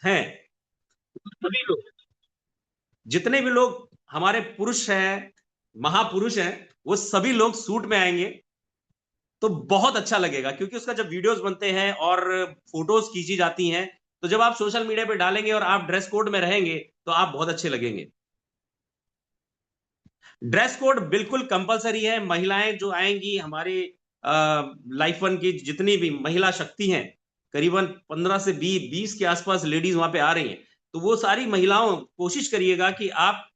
हैं, सभी लोग, जितने भी लोग हमारे पुरुष हैं, महापुरुष हैं, वो सभी लोग सूट में आएंगे। तो बहुत अच्छा लगेगा, क्योंकि उसका जब वीडियोस बनते हैं और फोटोज खींची जाती हैं, तो जब आप सोशल मीडिया पे डालेंगे और आप ड्रेस कोड में रहेंगे तो आप बहुत अच्छे लगेंगे। ड्रेस कोड बिल्कुल कंपलसरी है। महिलाएं जो आएंगी हमारे लाइफ वन की, जितनी भी महिला शक्ति हैं, करीबन 15 से 20 के आसपास लेडीज वहां पे आ रही हैं। तो वो सारी महिलाओं, कोशिश करिएगा कि आप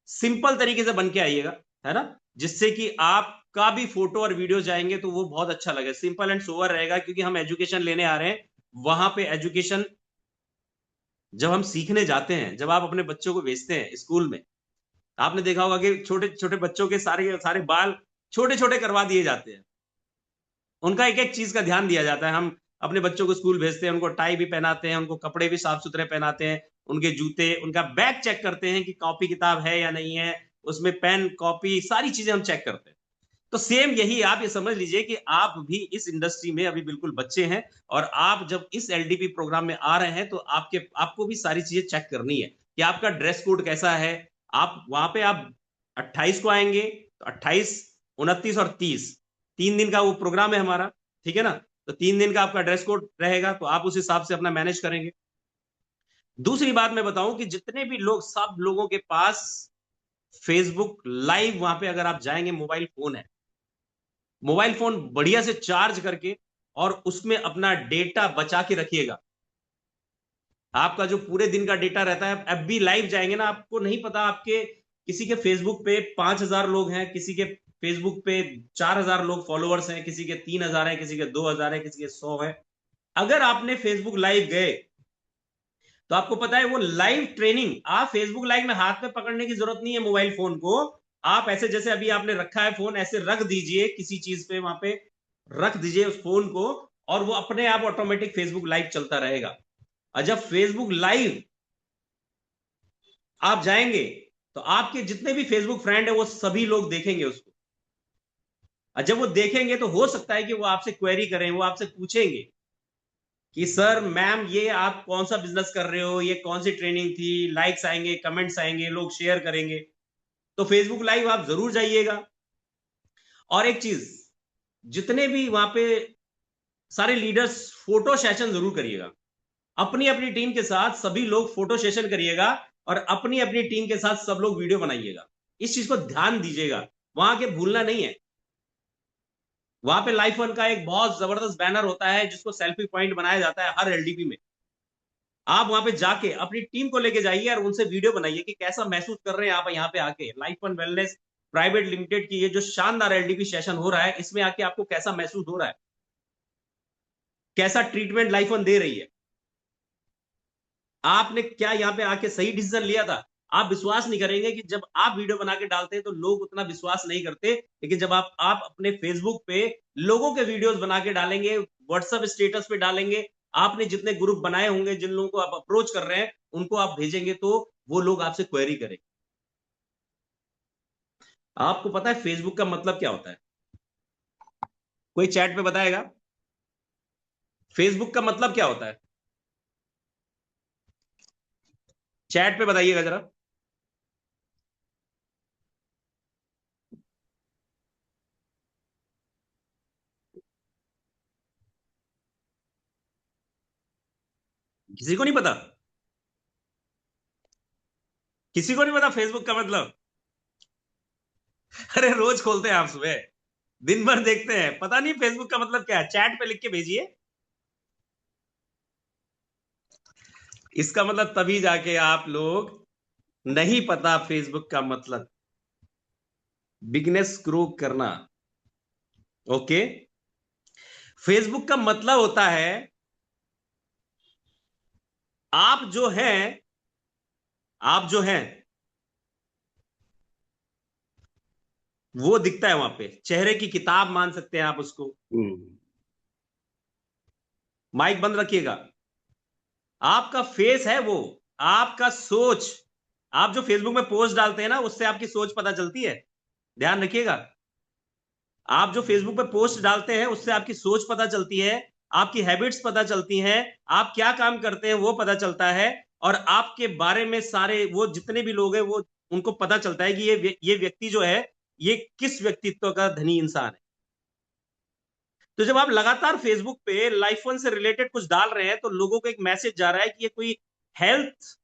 सिंपल तरीके से बन के आइएगा, है ना, जिससे कि आपका भी फोटो और वीडियो जाएंगे तो वो बहुत अच्छा लगे, सिंपल एंड सोवर रहेगा, क्योंकि हम एजुकेशन लेने आ रहे हैं। वहां पे एजुकेशन जब हम सीखने जाते हैं, जब आप अपने बच्चों को भेजते हैं स्कूल में, आपने देखा होगा कि छोटे छोटे बच्चों के सारे सारे बाल छोटे छोटे करवा दिए जाते हैं। उनका एक एक चीज का ध्यान दिया जाता है। हम अपने बच्चों को स्कूल भेजते हैं, उनको टाई भी पहनाते हैं, उनको कपड़े भी साफ सुथरे पहनाते हैं, उनके जूते, उनका बैग चेक करते हैं कि कॉपी किताब है या नहीं है, उसमें पेन कॉपी सारी चीजें हम चेक करते हैं। तो सेम यही आप ये समझ लीजिए कि आप भी इस इंडस्ट्री में अभी बिल्कुल बच्चे हैं, और आप जब इस एलडीपी प्रोग्राम में आ रहे हैं तो आपको भी सारी चीजें चेक करनी है कि आपका ड्रेस कोड कैसा है। आप वहां पे आप 28 को आएंगे, तो 28, 29 और 30, 3 दिन का वो प्रोग्राम है हमारा, ठीक है ना। तो 3 दिन का आपका ड्रेस कोड रहेगा, तो आप उस हिसाब से अपना मैनेज करेंगे। दूसरी बात मैं बताऊं कि जितने भी लोग, सब लोगों के पास फेसबुक लाइव, वहां पे अगर आप जाएंगे, मोबाइल फोन है, मोबाइल फोन बढ़िया से चार्ज करके और उसमें अपना डेटा बचा के रखिएगा। आपका जो पूरे दिन का डेटा रहता है, अब भी लाइव जाएंगे ना, आपको नहीं पता, आपके किसी के फेसबुक पे 5,000 लोग हैं, किसी के फेसबुक पे 4,000 लोग फॉलोअर्स हैं, किसी के 3,000 है, किसी के 2,000 है, किसी के 100 है। अगर आपने फेसबुक लाइव गए, तो आपको पता है वो लाइव ट्रेनिंग, आप फेसबुक लाइव में हाथ में पकड़ने की जरूरत नहीं है मोबाइल फोन को। आप ऐसे, जैसे अभी आपने रखा है फोन, ऐसे रख दीजिए किसी चीज पे, वहां पे रख दीजिए उस फोन को, और वो अपने आप ऑटोमेटिक फेसबुक लाइव चलता रहेगा। और जब फेसबुक लाइव आप जाएंगे, तो आपके जितने भी फेसबुक फ्रेंड है वो सभी लोग देखेंगे उसको। और जब वो देखेंगे तो हो सकता है कि वो आपसे क्वेरी करें, वो आपसे पूछेंगे कि सर मैम, ये आप कौन सा बिजनेस कर रहे हो, ये कौन सी ट्रेनिंग थी, लाइक्स आएंगे, कमेंट्स आएंगे, लोग शेयर करेंगे। तो फेसबुक लाइव आप जरूर जाइएगा। और एक चीज, जितने भी वहां पे सारे लीडर्स, फोटो सेशन जरूर करिएगा, अपनी अपनी टीम के साथ सभी लोग फोटो सेशन करिएगा, और अपनी अपनी टीम के साथ सब लोग वीडियो बनाइएगा। इस चीज को ध्यान दीजिएगा, वहां के भूलना नहीं है। वहां पे लाइफ वन का एक बहुत जबरदस्त बैनर होता है, जिसको सेल्फी पॉइंट बनाया जाता है हर एलडीपी में। आप वहां पे जाके अपनी टीम को लेके जाइए और उनसे वीडियो बनाइए कि कैसा महसूस कर रहे हैं आप यहाँ पे आके, life one wellness private limited की ये जो शानदार एलडीपी सेशन हो रहा है, इसमें आके आपको कैसा महसूस हो रहा है, कैसा ट्रीटमेंट लाइफ वन दे रही है, आपने क्या यहाँ पे आके सही डिसीजन लिया था। आप विश्वास नहीं करेंगे कि जब आप वीडियो बना के डालते हैं तो लोग उतना विश्वास नहीं करते, लेकिन जब आप अपने फेसबुक पे लोगों के वीडियोस बना के डालेंगे, व्हाट्सएप स्टेटस पे डालेंगे, आपने जितने ग्रुप बनाए होंगे, जिन लोगों को आप अप्रोच कर रहे हैं, उनको आप भेजेंगे, तो वो लोग आपसे क्वेरी करेंगे। आपको पता है फेसबुक का मतलब क्या होता है? कोई चैट पे बताएगा फेसबुक का मतलब क्या होता है? चैट पे बताइएगा जरा। किसी को नहीं पता? किसी को नहीं पता फेसबुक का मतलब? अरे रोज खोलते हैं आप सुबह, दिन भर देखते हैं, पता नहीं फेसबुक का मतलब क्या है? चैट पे लिख के भेजिए। इसका मतलब तभी जाके आप लोग, नहीं पता फेसबुक का मतलब, बिजनेस ग्रो करना। ओके, फेसबुक का मतलब होता है, आप जो हैं, आप जो हैं वो दिखता है वहां पे, चेहरे की किताब मान सकते हैं आप उसको। हम्म। माइक बंद रखिएगा। आपका फेस है वो, आपका सोच, आप जो फेसबुक में पोस्ट डालते हैं ना, उससे आपकी सोच पता चलती है, ध्यान रखिएगा। आप जो फेसबुक पे पोस्ट डालते हैं, उससे आपकी सोच पता चलती है, आपकी हैबिट्स पता चलती हैं, आप क्या काम करते हैं वो पता चलता है, और आपके बारे में सारे वो जितने भी लोग हैं वो उनको पता चलता है कि ये व्यक्ति जो है ये किस व्यक्तित्व का धनी इंसान है। तो जब आप लगातार फेसबुक पे लाइफ वन से रिलेटेड कुछ डाल रहे हैं तो लोगों को एक मैसेज जा रहा है कि ये कोई हेल्थ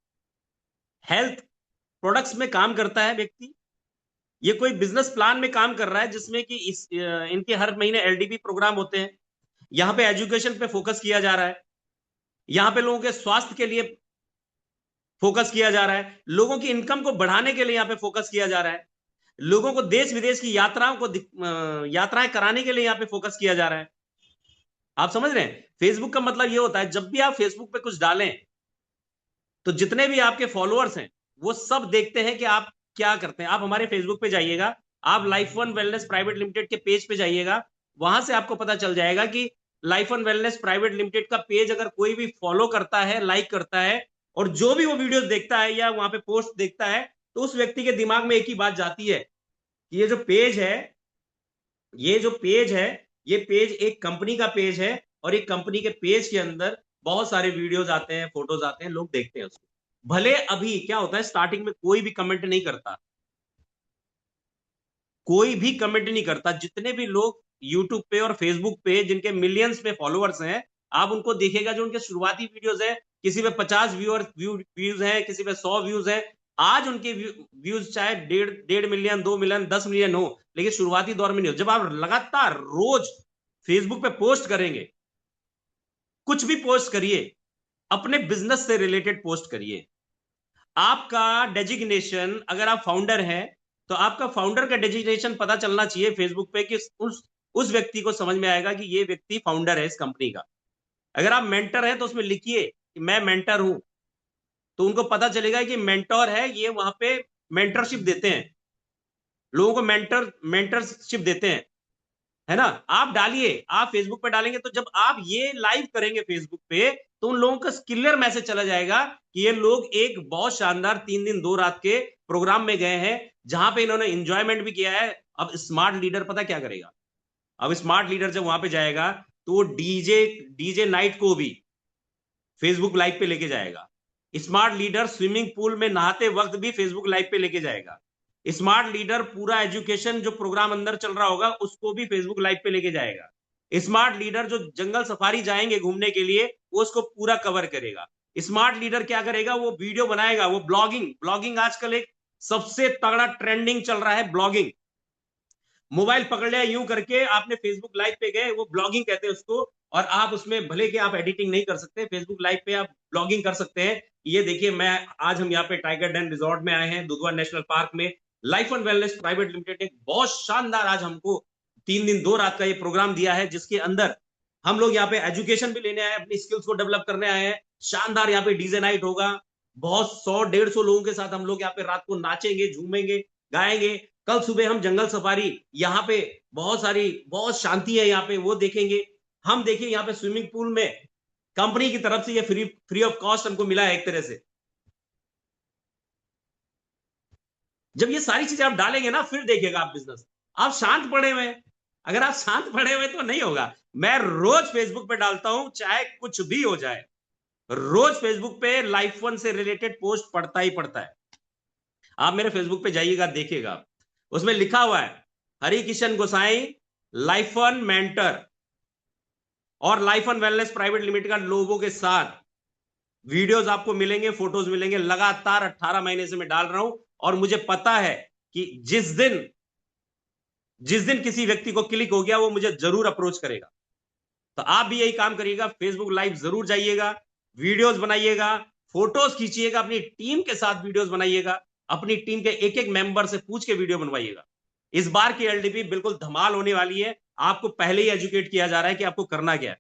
हेल्थ प्रोडक्ट्स में काम करता है व्यक्ति, ये कोई बिजनेस प्लान में काम कर रहा है जिसमें कि इनके हर महीने एलडीपी प्रोग्राम होते हैं, यहाँ पे एजुकेशन पे फोकस किया जा रहा है, यहाँ पे लोगों के स्वास्थ्य के लिए फोकस किया जा रहा है, लोगों की इनकम को बढ़ाने के लिए यहाँ पे फोकस किया जा रहा है, लोगों को देश विदेश की यात्राएं कराने के लिए यहाँ पे फोकस किया जा रहा है। आप समझ रहे हैं? फेसबुक का मतलब ये होता है जब भी आप फेसबुक पे कुछ डालें तो जितने भी आपके फॉलोअर्स हैं वो सब देखते हैं कि आप क्या करते हैं। आप हमारे फेसबुक पे जाइएगा, आप life one wellness private limited के पेज पे जाइएगा, वहां से आपको पता चल जाएगा कि life one wellness private limited का पेज अगर कोई भी फॉलो करता है, लाइक करता है, और जो भी वो वीडियोस देखता है या वहां पे पोस्ट देखता है, तो उस व्यक्ति के दिमाग में एक ही बात जाती है कि ये जो पेज है, ये जो पेज है, ये पेज एक कंपनी का पेज है, और एक कंपनी के पेज के अंदर बहुत सारे वीडियोस आते हैं, फोटोज आते हैं, लोग देखते हैं उसको। भले अभी क्या होता है, स्टार्टिंग में कोई भी कमेंट नहीं करता, कोई भी कमेंट नहीं करता। जितने भी लोग यूट्यूब पे और फेसबुक पे जिनके मिलियंस में फॉलोअर्स हैं, आप उनको देखेगा जो उनके शुरुआती वीडियोस है, किसी पे 50 व्यूज हैं, किसी पे 100 व्यूज हैं। आज उनके व्यूज चाहे 1.5 मिलियन, 2 मिलियन, 10 मिलियन हो, लेकिन शुरुआती दौर में नहीं हो। जब आप लगातार रोज फेसबुक पे पोस्ट करेंगे, कुछ भी पोस्ट करिए, अपने बिजनेस से रिलेटेड पोस्ट करिए। आपका डेजिग्नेशन, अगर आप फाउंडर हैं तो आपका फाउंडर का डेजिग्नेशन पता चलना चाहिए फेसबुक पे, कि उस व्यक्ति को समझ में आएगा कि ये व्यक्ति फाउंडर है इस कंपनी का। अगर आप मेंटर हैं तो उसमें लिखिए कि मैं मेंटर हूं, तो उनको पता चलेगा कि मेंटर है, ये वहां पे मेंटरशिप देते हैं, लोगों को मेंटरशिप देते हैं, है ना। आप डालिए, आप फेसबुक पे डालेंगे तो जब आप ये लाइव करेंगे फेसबुक पे, तो उन लोगों का क्लियर मैसेज चला जाएगा कि ये लोग एक बहुत शानदार 3 दिन 2 रात के प्रोग्राम में गए हैं जहां पे इन्होंने एंजॉयमेंट भी किया है। अब स्मार्ट लीडर पता क्या करेगा, अब स्मार्ट लीडर जब वहां पे जाएगा तो वो डीजे डीजे नाइट को भी फेसबुक लाइव पे लेके जाएगा। स्मार्ट लीडर स्विमिंग पूल में नहाते वक्त भी फेसबुक लाइव पे लेके जाएगा। स्मार्ट लीडर पूरा एजुकेशन जो प्रोग्राम अंदर चल रहा होगा उसको भी फेसबुक लाइव पे लेके जाएगा। स्मार्ट लीडर जो जंगल सफारी जाएंगे घूमने के लिए वो उसको पूरा कवर करेगा। स्मार्ट लीडर क्या करेगा, वो वीडियो बनाएगा, वो ब्लॉगिंग ब्लॉगिंग आजकल एक सबसे तगड़ा ट्रेंडिंग चल रहा है ब्लॉगिंग। मोबाइल पकड़ लिया यूं करके, आपने फेसबुक लाइव पे गए, वो ब्लॉगिंग कहते हैं उसको, और आप उसमें भले कि आप एडिटिंग नहीं कर सकते, फेसबुक लाइव पे आप ब्लॉगिंग कर सकते हैं। ये देखिए, मैं आज हम यहाँ पे टाइगर डेन रिजॉर्ट में आए हैं, दुधवा नेशनल पार्क में। Life and wellness private limited ने बहुत शानदार आज हमको 3 दिन 2 रात का ये प्रोग्राम दिया है, जिसके अंदर हम लोग यहाँ पे एजुकेशन भी लेने आए, अपनी स्किल्स को डेवलप करने आए हैं। शानदार यहाँ पे डीजे नाइट होगा, बहुत 100-150 लोगों के साथ हम लोग यहाँ पे रात को नाचेंगे, झूमेंगे, गाएंगे। कल सुबह हम जंगल सफारी, यहाँ पे बहुत शांति है यहाँ पे, वो देखेंगे हम। देखिए यहाँ पे स्विमिंग पूल में कंपनी की तरफ से ये फ्री ऑफ कॉस्ट हमको मिला है एक तरह से। जब ये सारी चीजें आप डालेंगे ना, फिर देखिएगा आप बिजनेस। आप शांत पड़े हुए, अगर आप शांत पड़े हुए तो नहीं होगा। मैं रोज फेसबुक पे डालता हूं, चाहे कुछ भी हो जाए, रोज फेसबुक पे लाइफ वन से रिलेटेड पोस्ट पढ़ता ही पड़ता है। आप मेरे फेसबुक पे जाइएगा, देखिएगा, उसमें लिखा हुआ है हरि किशन गोसाई लाइफ वन मेंटर और life one wellness private limited का लोगों के साथ वीडियोस आपको मिलेंगे, फोटोज मिलेंगे। लगातार 18 महीने से मैं डाल रहा हूं, और मुझे पता है कि जिस दिन किसी व्यक्ति को क्लिक हो गया वो मुझे जरूर अप्रोच करेगा। तो आप भी यही काम करिएगा, फेसबुक लाइव जरूर जाइएगा, वीडियोस बनाइएगा, फोटोज खींचिएगा, अपनी टीम के साथ वीडियोस बनाइएगा, अपनी टीम के एक एक मेंबर से पूछ के वीडियो बनवाइएगा। इस बार की एलडीपी बिल्कुल धमाल होने वाली है। आपको पहले ही एजुकेट किया जा रहा है कि आपको करना क्या है।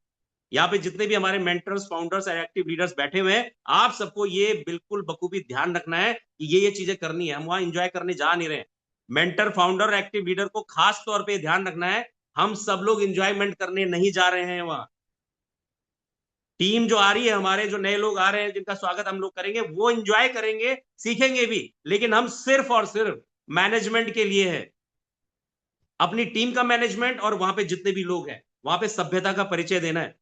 यहाँ पे जितने भी हमारे मेंटर्स, फाउंडर्स और एक्टिव लीडर्स बैठे हुए हैं, आप सबको ये बिल्कुल बखूबी ध्यान रखना है कि ये चीजें करनी है। हम वहां एंजॉय करने जा नहीं रहे हैं। मेंटर, फाउंडर, एक्टिव लीडर को खास तौर पे ध्यान रखना है, हम सब लोग एंजॉयमेंट करने नहीं जा रहे हैं वहां। टीम जो आ रही है, हमारे जो नए लोग आ रहे हैं जिनका स्वागत हम लोग करेंगे, वो एंजॉय करेंगे, सीखेंगे भी, लेकिन हम सिर्फ और सिर्फ मैनेजमेंट के लिए है। अपनी टीम का मैनेजमेंट और वहां पे जितने भी लोग हैं, वहां पे सभ्यता का परिचय देना है।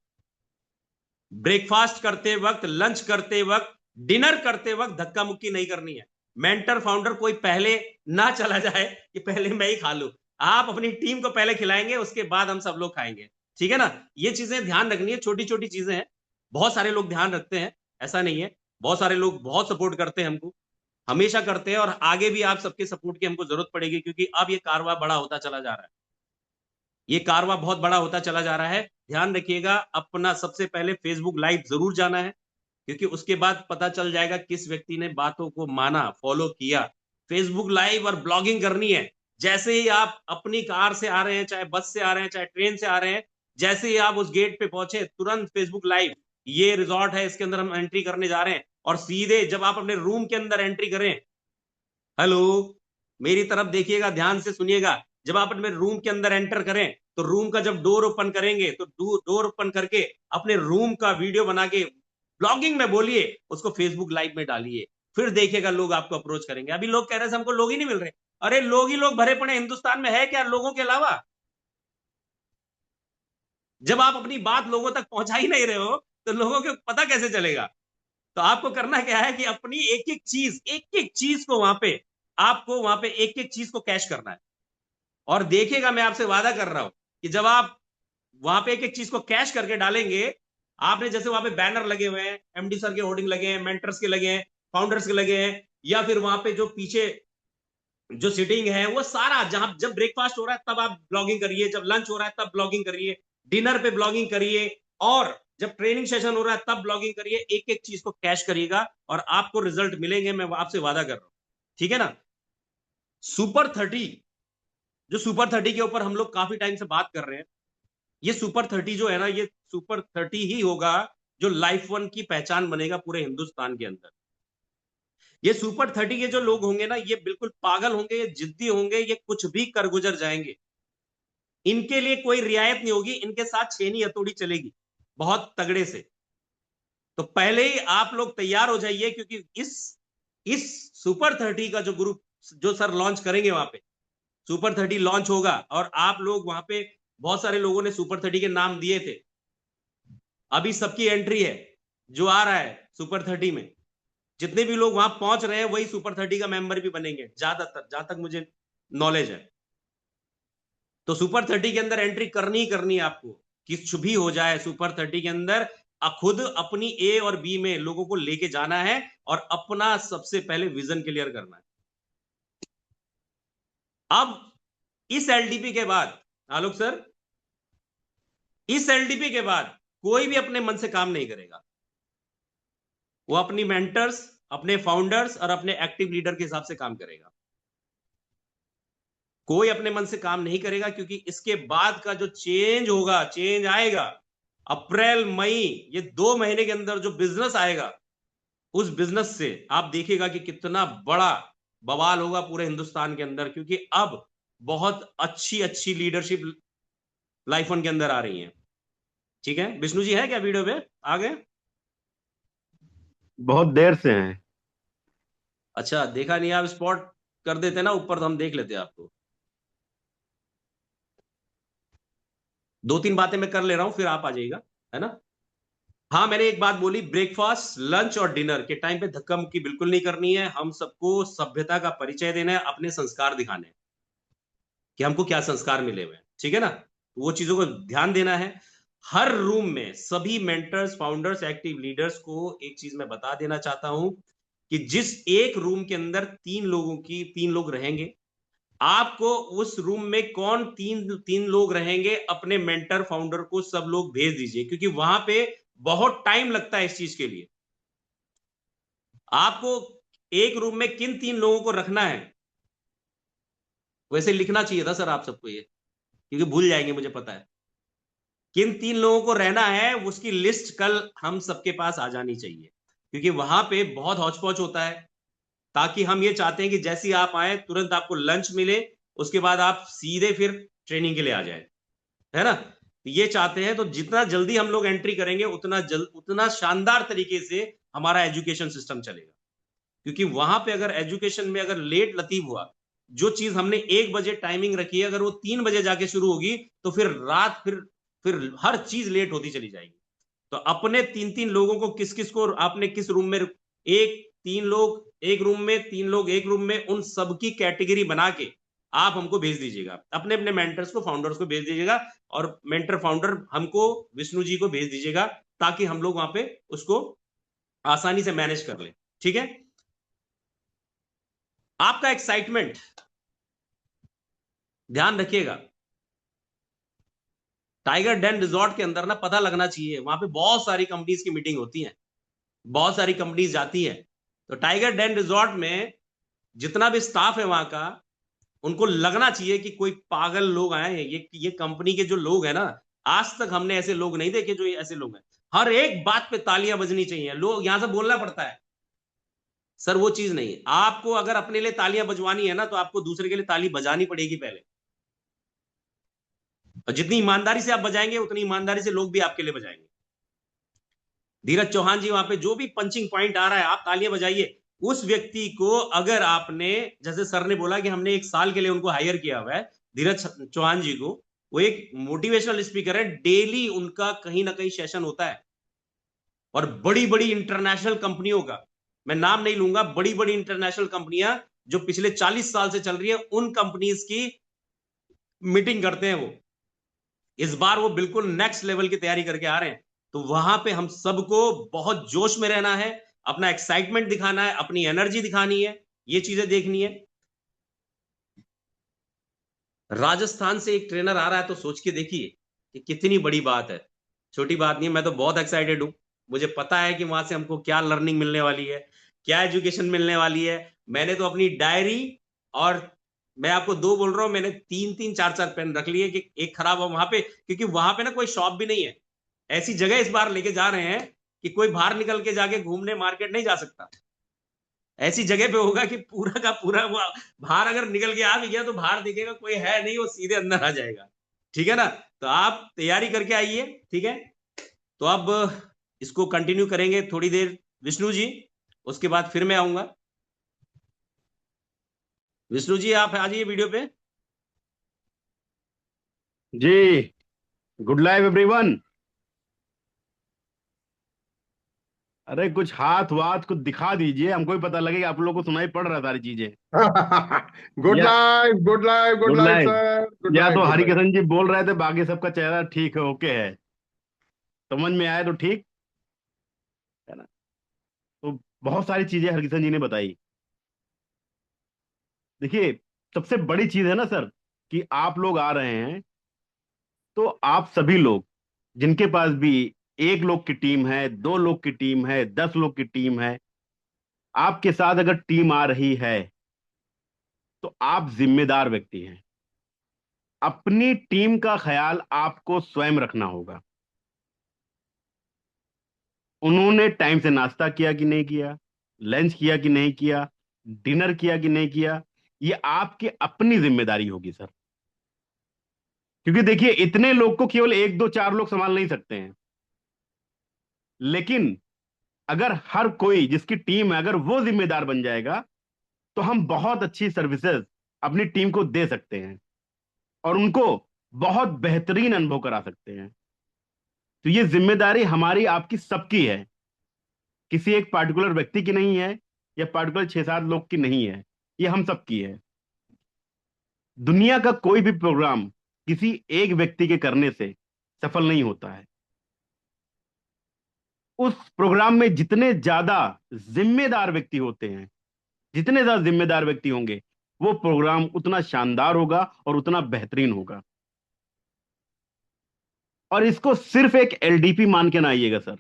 ब्रेकफास्ट करते वक्त, लंच करते वक्त, डिनर करते वक्त धक्का मुक्की नहीं करनी है। मेंटर फाउंडर कोई पहले ना चला जाए कि पहले मैं ही खा लूं। आप अपनी टीम को पहले खिलाएंगे, उसके बाद हम सब लोग खाएंगे। ठीक है ना? ये चीजें ध्यान रखनी है, छोटी छोटी चीजें हैं। बहुत सारे लोग ध्यान रखते हैं, ऐसा नहीं है। बहुत सारे लोग बहुत सपोर्ट करते हैं हमको, हमेशा करते हैं, और आगे भी आप सबके सपोर्ट की हमको जरूरत पड़ेगी, क्योंकि अब ये कारवा बड़ा होता चला जा रहा है। ये कारवा बहुत बड़ा होता चला जा रहा है। ध्यान रखिएगा, अपना सबसे पहले फेसबुक लाइव जरूर जाना है, क्योंकि उसके बाद पता चल जाएगा किस व्यक्ति ने बातों को माना, फॉलो किया। फेसबुक लाइव और ब्लॉगिंग करनी है। जैसे ही आप अपनी कार से आ रहे हैं, चाहे बस से आ रहे हैं, चाहे ट्रेन से आ रहे हैं, जैसे ही आप उस गेट पे पहुंचे, तुरंत फेसबुक लाइव, ये रिजॉर्ट है, इसके अंदर हम एंट्री करने जा रहे हैं। और सीधे जब आप अपने रूम के अंदर एंट्री करें, हेलो, मेरी तरफ देखिएगा, ध्यान से सुनिएगा। जब आप अपने रूम के अंदर एंटर करें, तो रूम का जब डोर ओपन करेंगे, तो डोर ओपन करके अपने रूम का वीडियो बना के ब्लॉगिंग में बोलिए, उसको फेसबुक लाइव में डालिए। फिर देखिएगा लोग आपको अप्रोच करेंगे। अभी लोग कह रहे हैं हमको लोग ही नहीं मिल रहे। अरे लोग ही लोग भरे पड़े हिंदुस्तान में, है क्या लोगों के अलावा? जब आप अपनी बात लोगों तक पहुंचा ही नहीं रहे हो, तो लोगों को पता कैसे चलेगा? तो आपको करना क्या है कि अपनी एक एक चीज को वहां पे, आपको वहां पे एक एक चीज को कैश करना है। और देखिएगा, मैं आपसे वादा कर रहा हूं कि जब आप वहां पे एक एक चीज को कैश करके डालेंगे, आपने जैसे वहां पे बैनर लगे हुए हैं, एमडी सर के होर्डिंग लगे हैं, मेंटर्स के लगे हैं, फाउंडर्स के लगे हैं, या फिर वहां पे जो पीछे जो सीटिंग है वो सारा, जहां जब ब्रेकफास्ट हो रहा है तब आप ब्लॉगिंग करिए, जब लंच हो रहा है तब ब्लॉगिंग करिए, डिनर पे ब्लॉगिंग करिए, और जब ट्रेनिंग सेशन हो रहा है तब ब्लॉगिंग करिए। एक एक चीज को कैश करिएगा और आपको रिजल्ट मिलेंगे, मैं आपसे वादा कर रहा हूं। ठीक है ना? सुपर 30, जो सुपर 30 के ऊपर हम लोग काफी टाइम से बात कर रहे हैं, ये सुपर 30 जो है ना, ये सुपर 30 ही होगा जो लाइफ वन की पहचान बनेगा पूरे हिंदुस्तान के अंदर। ये सुपर 30 के जो लोग होंगे ना, ये बिल्कुल पागल होंगे, ये जिद्दी होंगे, ये कुछ भी कर गुजर जाएंगे। इनके लिए कोई रियायत नहीं होगी, इनके साथ छेनी हथौड़ी चलेगी बहुत तगड़े से। तो पहले ही आप लोग तैयार हो जाइए, क्योंकि इस सुपर 30 का जो ग्रुप, जो सर लॉन्च करेंगे वहां पे, सुपर 30 लॉन्च होगा, और आप लोग वहां पे, बहुत सारे लोगों ने सुपर 30 के नाम दिए थे। अभी सबकी एंट्री है, जो आ रहा है सुपर 30 में, जितने भी लोग वहां पहुंच रहे हैं वही सुपर 30 का मेंबर भी बनेंगे, ज्यादातर, जहां तक मुझे नॉलेज है। तो सुपर 30 के अंदर एंट्री करनी ही करनी है आपको, कुछ भी हो जाए। सुपर 30 के अंदर खुद अपनी ए और बी में लोगों को लेके जाना है, और अपना सबसे पहले विजन क्लियर करना है। अब इस एलडीपी के बाद, आलोक सर, इस एलडीपी के बाद कोई भी अपने मन से काम नहीं करेगा। वो अपनी मेंटर्स, अपने फाउंडर्स और अपने एक्टिव लीडर के हिसाब से काम करेगा। कोई अपने मन से काम नहीं करेगा, क्योंकि इसके बाद का जो चेंज होगा, चेंज आएगा अप्रैल मई, ये 2 महीने के अंदर जो बिजनेस आएगा, उस बिजनेस से आप देखिएगा कि कितना बड़ा बवाल होगा पूरे हिंदुस्तान के अंदर। क्योंकि अब बहुत अच्छी अच्छी लीडरशिप लाइफ वन के अंदर आ रही है। ठीक है, विष्णु जी है क्या वीडियो पे? आ गए? बहुत देर से हैं। अच्छा, देखा नहीं, आप स्पॉट कर देते ना ऊपर, तो हम देख लेते आपको। 2-3 बातें मैं कर ले रहा हूं, फिर आप आ जाइएगा, है ना? हाँ, मैंने एक बात बोली, ब्रेकफास्ट, लंच और डिनर के टाइम पे धक्का मुक्की बिल्कुल नहीं करनी है। हम सबको सभ्यता का परिचय देना है, अपने संस्कार दिखाने हैं कि हमको क्या संस्कार मिले हुए हैं। ठीक है ना? तो वो चीजों को ध्यान देना है। हर रूम में सभी मेंटर्स, फाउंडर्स, एक्टिव लीडर्स को एक चीज मैं बता देना चाहता हूं कि जिस एक रूम के अंदर 3 लोग रहेंगे, आपको उस रूम में कौन तीन तीन लोग रहेंगे, अपने मेंटर फाउंडर को सब लोग भेज दीजिए, क्योंकि वहां पे बहुत टाइम लगता है इस चीज के लिए। आपको एक रूम में किन 3 लोगों को रखना है, वैसे लिखना चाहिए था सर आप सबको ये, क्योंकि भूल जाएंगे, मुझे पता है। किन 3 लोगों को रहना है उसकी लिस्ट कल हम सबके पास आ जानी चाहिए, क्योंकि वहां पे बहुत हौच पौच होता है। ताकि हम ये चाहते हैं कि जैसे ही आप आए, तुरंत आपको लंच मिले, उसके बाद आप सीधे फिर ट्रेनिंग के लिए आ जाए, है ना? तो ये चाहते हैं, तो जितना जल्दी हम लोग एंट्री करेंगे, उतना शानदार तरीके से हमारा एजुकेशन सिस्टम चलेगा। क्योंकि वहां पे अगर एजुकेशन में अगर लेट लतीफ हुआ, जो चीज हमने 1 बजे टाइमिंग रखी है, अगर वो 3 बजे जाके शुरू होगी, तो फिर रात, फिर हर चीज लेट होती चली जाएगी। तो अपने 3-3 लोगों को किस किस को आपने किस रूम में, एक 3 लोग एक रूम में, 3 लोग एक रूम में, उन सबकी कैटेगरी बना के आप हमको भेज दीजिएगा, अपने अपने मेंटर्स को, फाउंडर्स को भेज दीजिएगा, और मेंटर फाउंडर हमको, विष्णु जी को भेज दीजिएगा, ताकि हम लोग वहां पे उसको आसानी से मैनेज कर ले। ठीक है? आपका एक्साइटमेंट ध्यान रखिएगा। टाइगर डेन रिजॉर्ट के अंदर ना पता लगना चाहिए, वहां पे बहुत सारी कंपनीज की मीटिंग होती है, बहुत सारी कंपनीज जाती है। तो टाइगर डेन रिजॉर्ट में जितना भी स्टाफ है वहां का, उनको लगना चाहिए कि कोई पागल लोग आए हैं, ये कंपनी के जो लोग हैं ना, आज तक हमने ऐसे लोग नहीं देखे जो ये ऐसे लोग हैं। हर एक बात पे तालियां बजनी चाहिए, लोग यहां से बोलना पड़ता है। सर वो चीज नहीं है, आपको अगर अपने लिए तालियां बजवानी है ना, तो आपको दूसरे के लिए ताली बजानी पड़ेगी पहले, और जितनी ईमानदारी से आप बजाएंगे उतनी ईमानदारी से लोग भी आपके लिए बजाएंगे। धीरज चौहान जी, वहां पे जो भी पंचिंग पॉइंट आ रहा है आप तालियां बजाइए। उस व्यक्ति को अगर आपने, जैसे सर ने बोला कि हमने 1 साल के लिए उनको हायर किया हुआ है, धीरज चौहान जी को, वो एक मोटिवेशनल स्पीकर है, डेली उनका कहीं ना कहीं सेशन होता है, और बड़ी बड़ी इंटरनेशनल कंपनियों का, मैं नाम नहीं लूंगा, बड़ी बड़ी इंटरनेशनल कंपनियां जो पिछले 40 साल से चल रही है, उन कंपनीज की मीटिंग करते हैं वो। इस बार वो बिल्कुल नेक्स्ट लेवल की तैयारी करके आ रहे हैं। तो वहां पे हम सबको बहुत जोश में रहना है, अपना एक्साइटमेंट दिखाना है, अपनी एनर्जी दिखानी है, ये चीजें देखनी है। राजस्थान से एक ट्रेनर आ रहा है, तो सोच के देखिए कि कितनी बड़ी बात है, छोटी बात नहीं है। मैं तो बहुत एक्साइटेड हूं, मुझे पता है कि वहां से हमको क्या लर्निंग मिलने वाली है, क्या एजुकेशन मिलने वाली है। मैंने तो अपनी डायरी, और मैं आपको दो बोल रहा हूं, मैंने 3-3 4-4 पेन रख लिए कि एक खराब हो वहां पे, क्योंकि वहां पे ना कोई शॉप भी नहीं है। ऐसी जगह इस बार लेके जा रहे हैं कि कोई बाहर निकल के जाके घूमने मार्केट नहीं जा सकता। ऐसी जगह पे होगा कि पूरा का पूरा वो बाहर अगर निकल के आ भी गया तो बाहर दिखेगा कोई है नहीं, वो सीधे अंदर आ जाएगा। ठीक है ना? तो आप तैयारी करके आइए। ठीक है? तो अब इसको कंटिन्यू करेंगे थोड़ी देर, विष्णु जी, उसके बाद फिर मैं आऊंगा। विष्णु जी आप आ जाइए वीडियो पे। जी। Good live everyone. अरे कुछ हाथ वाथ कुछ दिखा दीजिए, हमको भी पता लगे कि आप लोगों को सुनाई पड़ रहा है सारी चीजें। गुड या life, good life, good good life live. Sir, good या लाइफ, तो गुड लाइफ। हरिकिशन जी बोल रहे थे बाकी सबका चेहरा ठीक है, ओके है, समझ में आए तो ठीक है ना। तो बहुत सारी चीजें हरिकिशन जी ने बताई। देखिए, सबसे बड़ी चीज है ना सर, कि आप लोग आ रहे हैं, तो आप सभी लोग जिनके पास भी 1 लोग की टीम है, 2 लोग की टीम है, 10 लोग की टीम है, आपके साथ अगर टीम आ रही है, तो आप जिम्मेदार व्यक्ति हैं। अपनी टीम का ख्याल आपको स्वयं रखना होगा। उन्होंने टाइम से नाश्ता किया कि नहीं किया, लंच किया कि नहीं किया, डिनर किया कि नहीं किया, ये आपकी अपनी जिम्मेदारी होगी सर। क्योंकि देखिए, इतने लोग को केवल 1 2 4 लोग संभाल नहीं सकते हैं, लेकिन अगर हर कोई जिसकी टीम है अगर वो जिम्मेदार बन जाएगा, तो हम बहुत अच्छी सर्विसेज अपनी टीम को दे सकते हैं, और उनको बहुत बेहतरीन अनुभव करा सकते हैं। तो ये जिम्मेदारी हमारी आपकी सबकी है, किसी एक पार्टिकुलर व्यक्ति की नहीं है, या पार्टिकुलर 6 7 लोग की नहीं है, ये हम सबकी है। दुनिया का कोई भी प्रोग्राम किसी एक व्यक्ति के करने से सफल नहीं होता है। उस प्रोग्राम में जितने ज्यादा जिम्मेदार व्यक्ति होते हैं, जितने ज्यादा जिम्मेदार व्यक्ति होंगे, वो प्रोग्राम उतना शानदार होगा और उतना बेहतरीन होगा। और इसको सिर्फ एक एलडीपी मान के ना आइएगा सर,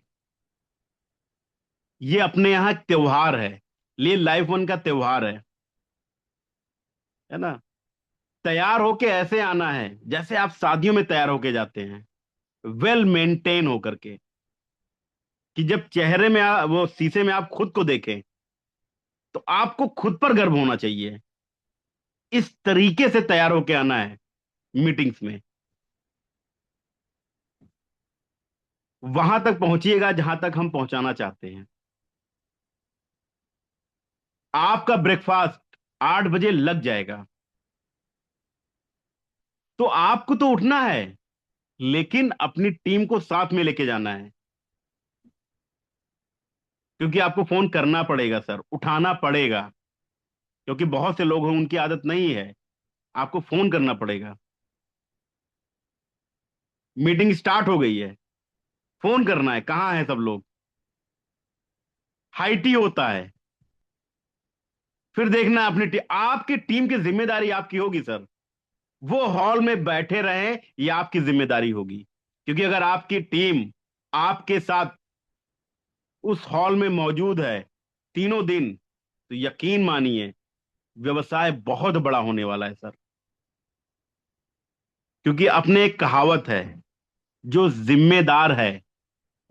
ये अपने यहां एक त्योहार है, ये लाइफ वन का त्योहार है ना। तैयार होके ऐसे आना है जैसे आप शादियों में तैयार होके जाते हैं, वेल मेंटेन होकर के, कि जब चेहरे में वो शीशे में आप खुद को देखें, तो आपको खुद पर गर्व होना चाहिए। इस तरीके से तैयार होके आना है मीटिंग्स में। वहां तक पहुंचिएगा जहां तक हम पहुंचाना चाहते हैं। आपका ब्रेकफास्ट 8 बजे लग जाएगा, तो आपको तो उठना है, लेकिन अपनी टीम को साथ में लेके जाना है। क्योंकि आपको फोन करना पड़ेगा सर, उठाना पड़ेगा, क्योंकि बहुत से लोग हैं उनकी आदत नहीं है। आपको फोन करना पड़ेगा। मीटिंग स्टार्ट हो गई है, फोन करना है, कहाँ है सब लोग। हाई टी होता है, फिर देखना है अपनी आपकी टीम की जिम्मेदारी आपकी होगी सर। वो हॉल में बैठे रहे, ये आपकी जिम्मेदारी होगी। क्योंकि अगर आपकी टीम आपके साथ उस हॉल में मौजूद है तीनों दिन, तो यकीन मानिए व्यवसाय बहुत बड़ा होने वाला है सर। क्योंकि अपने एक कहावत है, जो जिम्मेदार है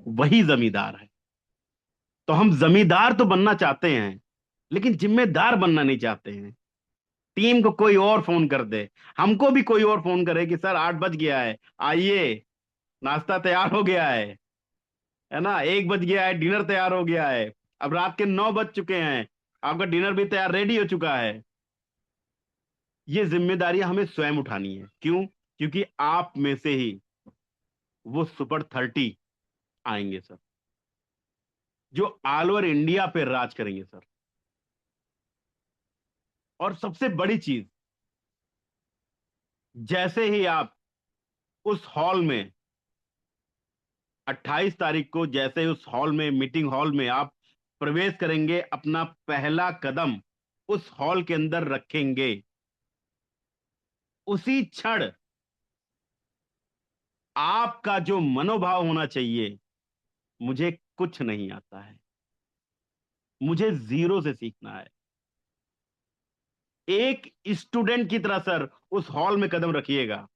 वही जमींदार है। तो हम जमींदार तो बनना चाहते हैं, लेकिन जिम्मेदार बनना नहीं चाहते हैं। टीम को कोई और फोन कर दे, हमको भी कोई और फोन करे कि सर 8 बज गया है, आइए, नाश्ता तैयार हो गया है ना, 1 बज गया है, डिनर तैयार हो गया है, अब रात के 9 बज चुके हैं, आपका डिनर भी तैयार रेडी हो चुका है। ये जिम्मेदारियां हमें स्वयं उठानी है। क्यों? क्योंकि आप में से ही वो सुपर 30 आएंगे सर, जो ऑल ओवर इंडिया पे राज करेंगे सर। और सबसे बड़ी चीज, जैसे ही आप उस हॉल में 28 तारीख को, जैसे ही उस हॉल में, मीटिंग हॉल में आप प्रवेश करेंगे, अपना पहला कदम उस हॉल के अंदर रखेंगे, उसी क्षण आपका जो मनोभाव होना चाहिए, मुझे कुछ नहीं आता है, मुझे जीरो से सीखना है, एक स्टूडेंट की तरह सर उस हॉल में कदम रखिएगा।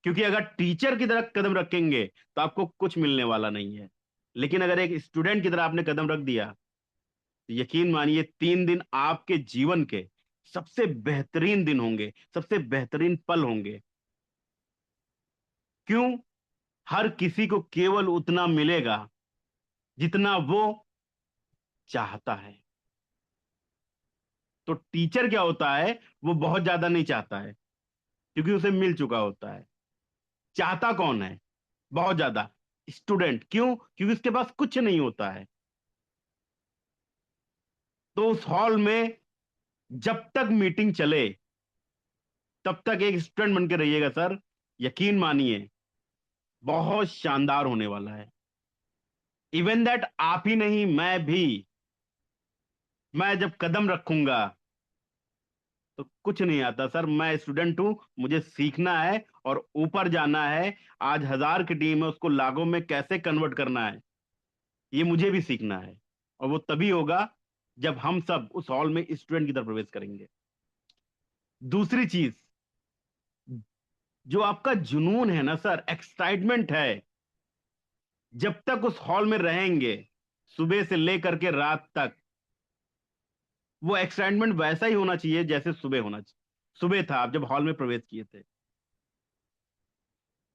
क्योंकि अगर टीचर की तरह कदम रखेंगे तो आपको कुछ मिलने वाला नहीं है, लेकिन अगर एक स्टूडेंट की तरह आपने कदम रख दिया, तो यकीन मानिए 3 दिन आपके जीवन के सबसे बेहतरीन दिन होंगे, सबसे बेहतरीन पल होंगे। क्यों? हर किसी को केवल उतना मिलेगा जितना वो चाहता है। तो टीचर क्या होता है, वो बहुत ज्यादा नहीं चाहता है, क्योंकि उसे मिल चुका होता है। चाहता कौन है बहुत ज्यादा? स्टूडेंट। क्यों? क्योंकि उसके पास कुछ नहीं होता है। तो उस हॉल में जब तक मीटिंग चले, तब तक एक स्टूडेंट बन के रहिएगा सर। यकीन मानिए बहुत शानदार होने वाला है। इवन दैट आप ही नहीं, मैं भी, मैं जब कदम रखूंगा तो कुछ नहीं आता सर। मैं स्टूडेंट हूं, मुझे सीखना है और ऊपर जाना है। आज 1000 की टीम है, उसको लाखों में कैसे कन्वर्ट करना है, ये मुझे भी सीखना है। और वो तभी होगा जब हम सब उस हॉल में स्टूडेंट की तरफ प्रवेश करेंगे। दूसरी चीज, जो आपका जुनून है ना सर, एक्साइटमेंट है, जब तक उस हॉल में रहेंगे सुबह से लेकर के रात तक, वो एक्साइटमेंट वैसा ही होना चाहिए जैसे सुबह होना चाहिए, सुबह था आप जब हॉल में प्रवेश किए थे।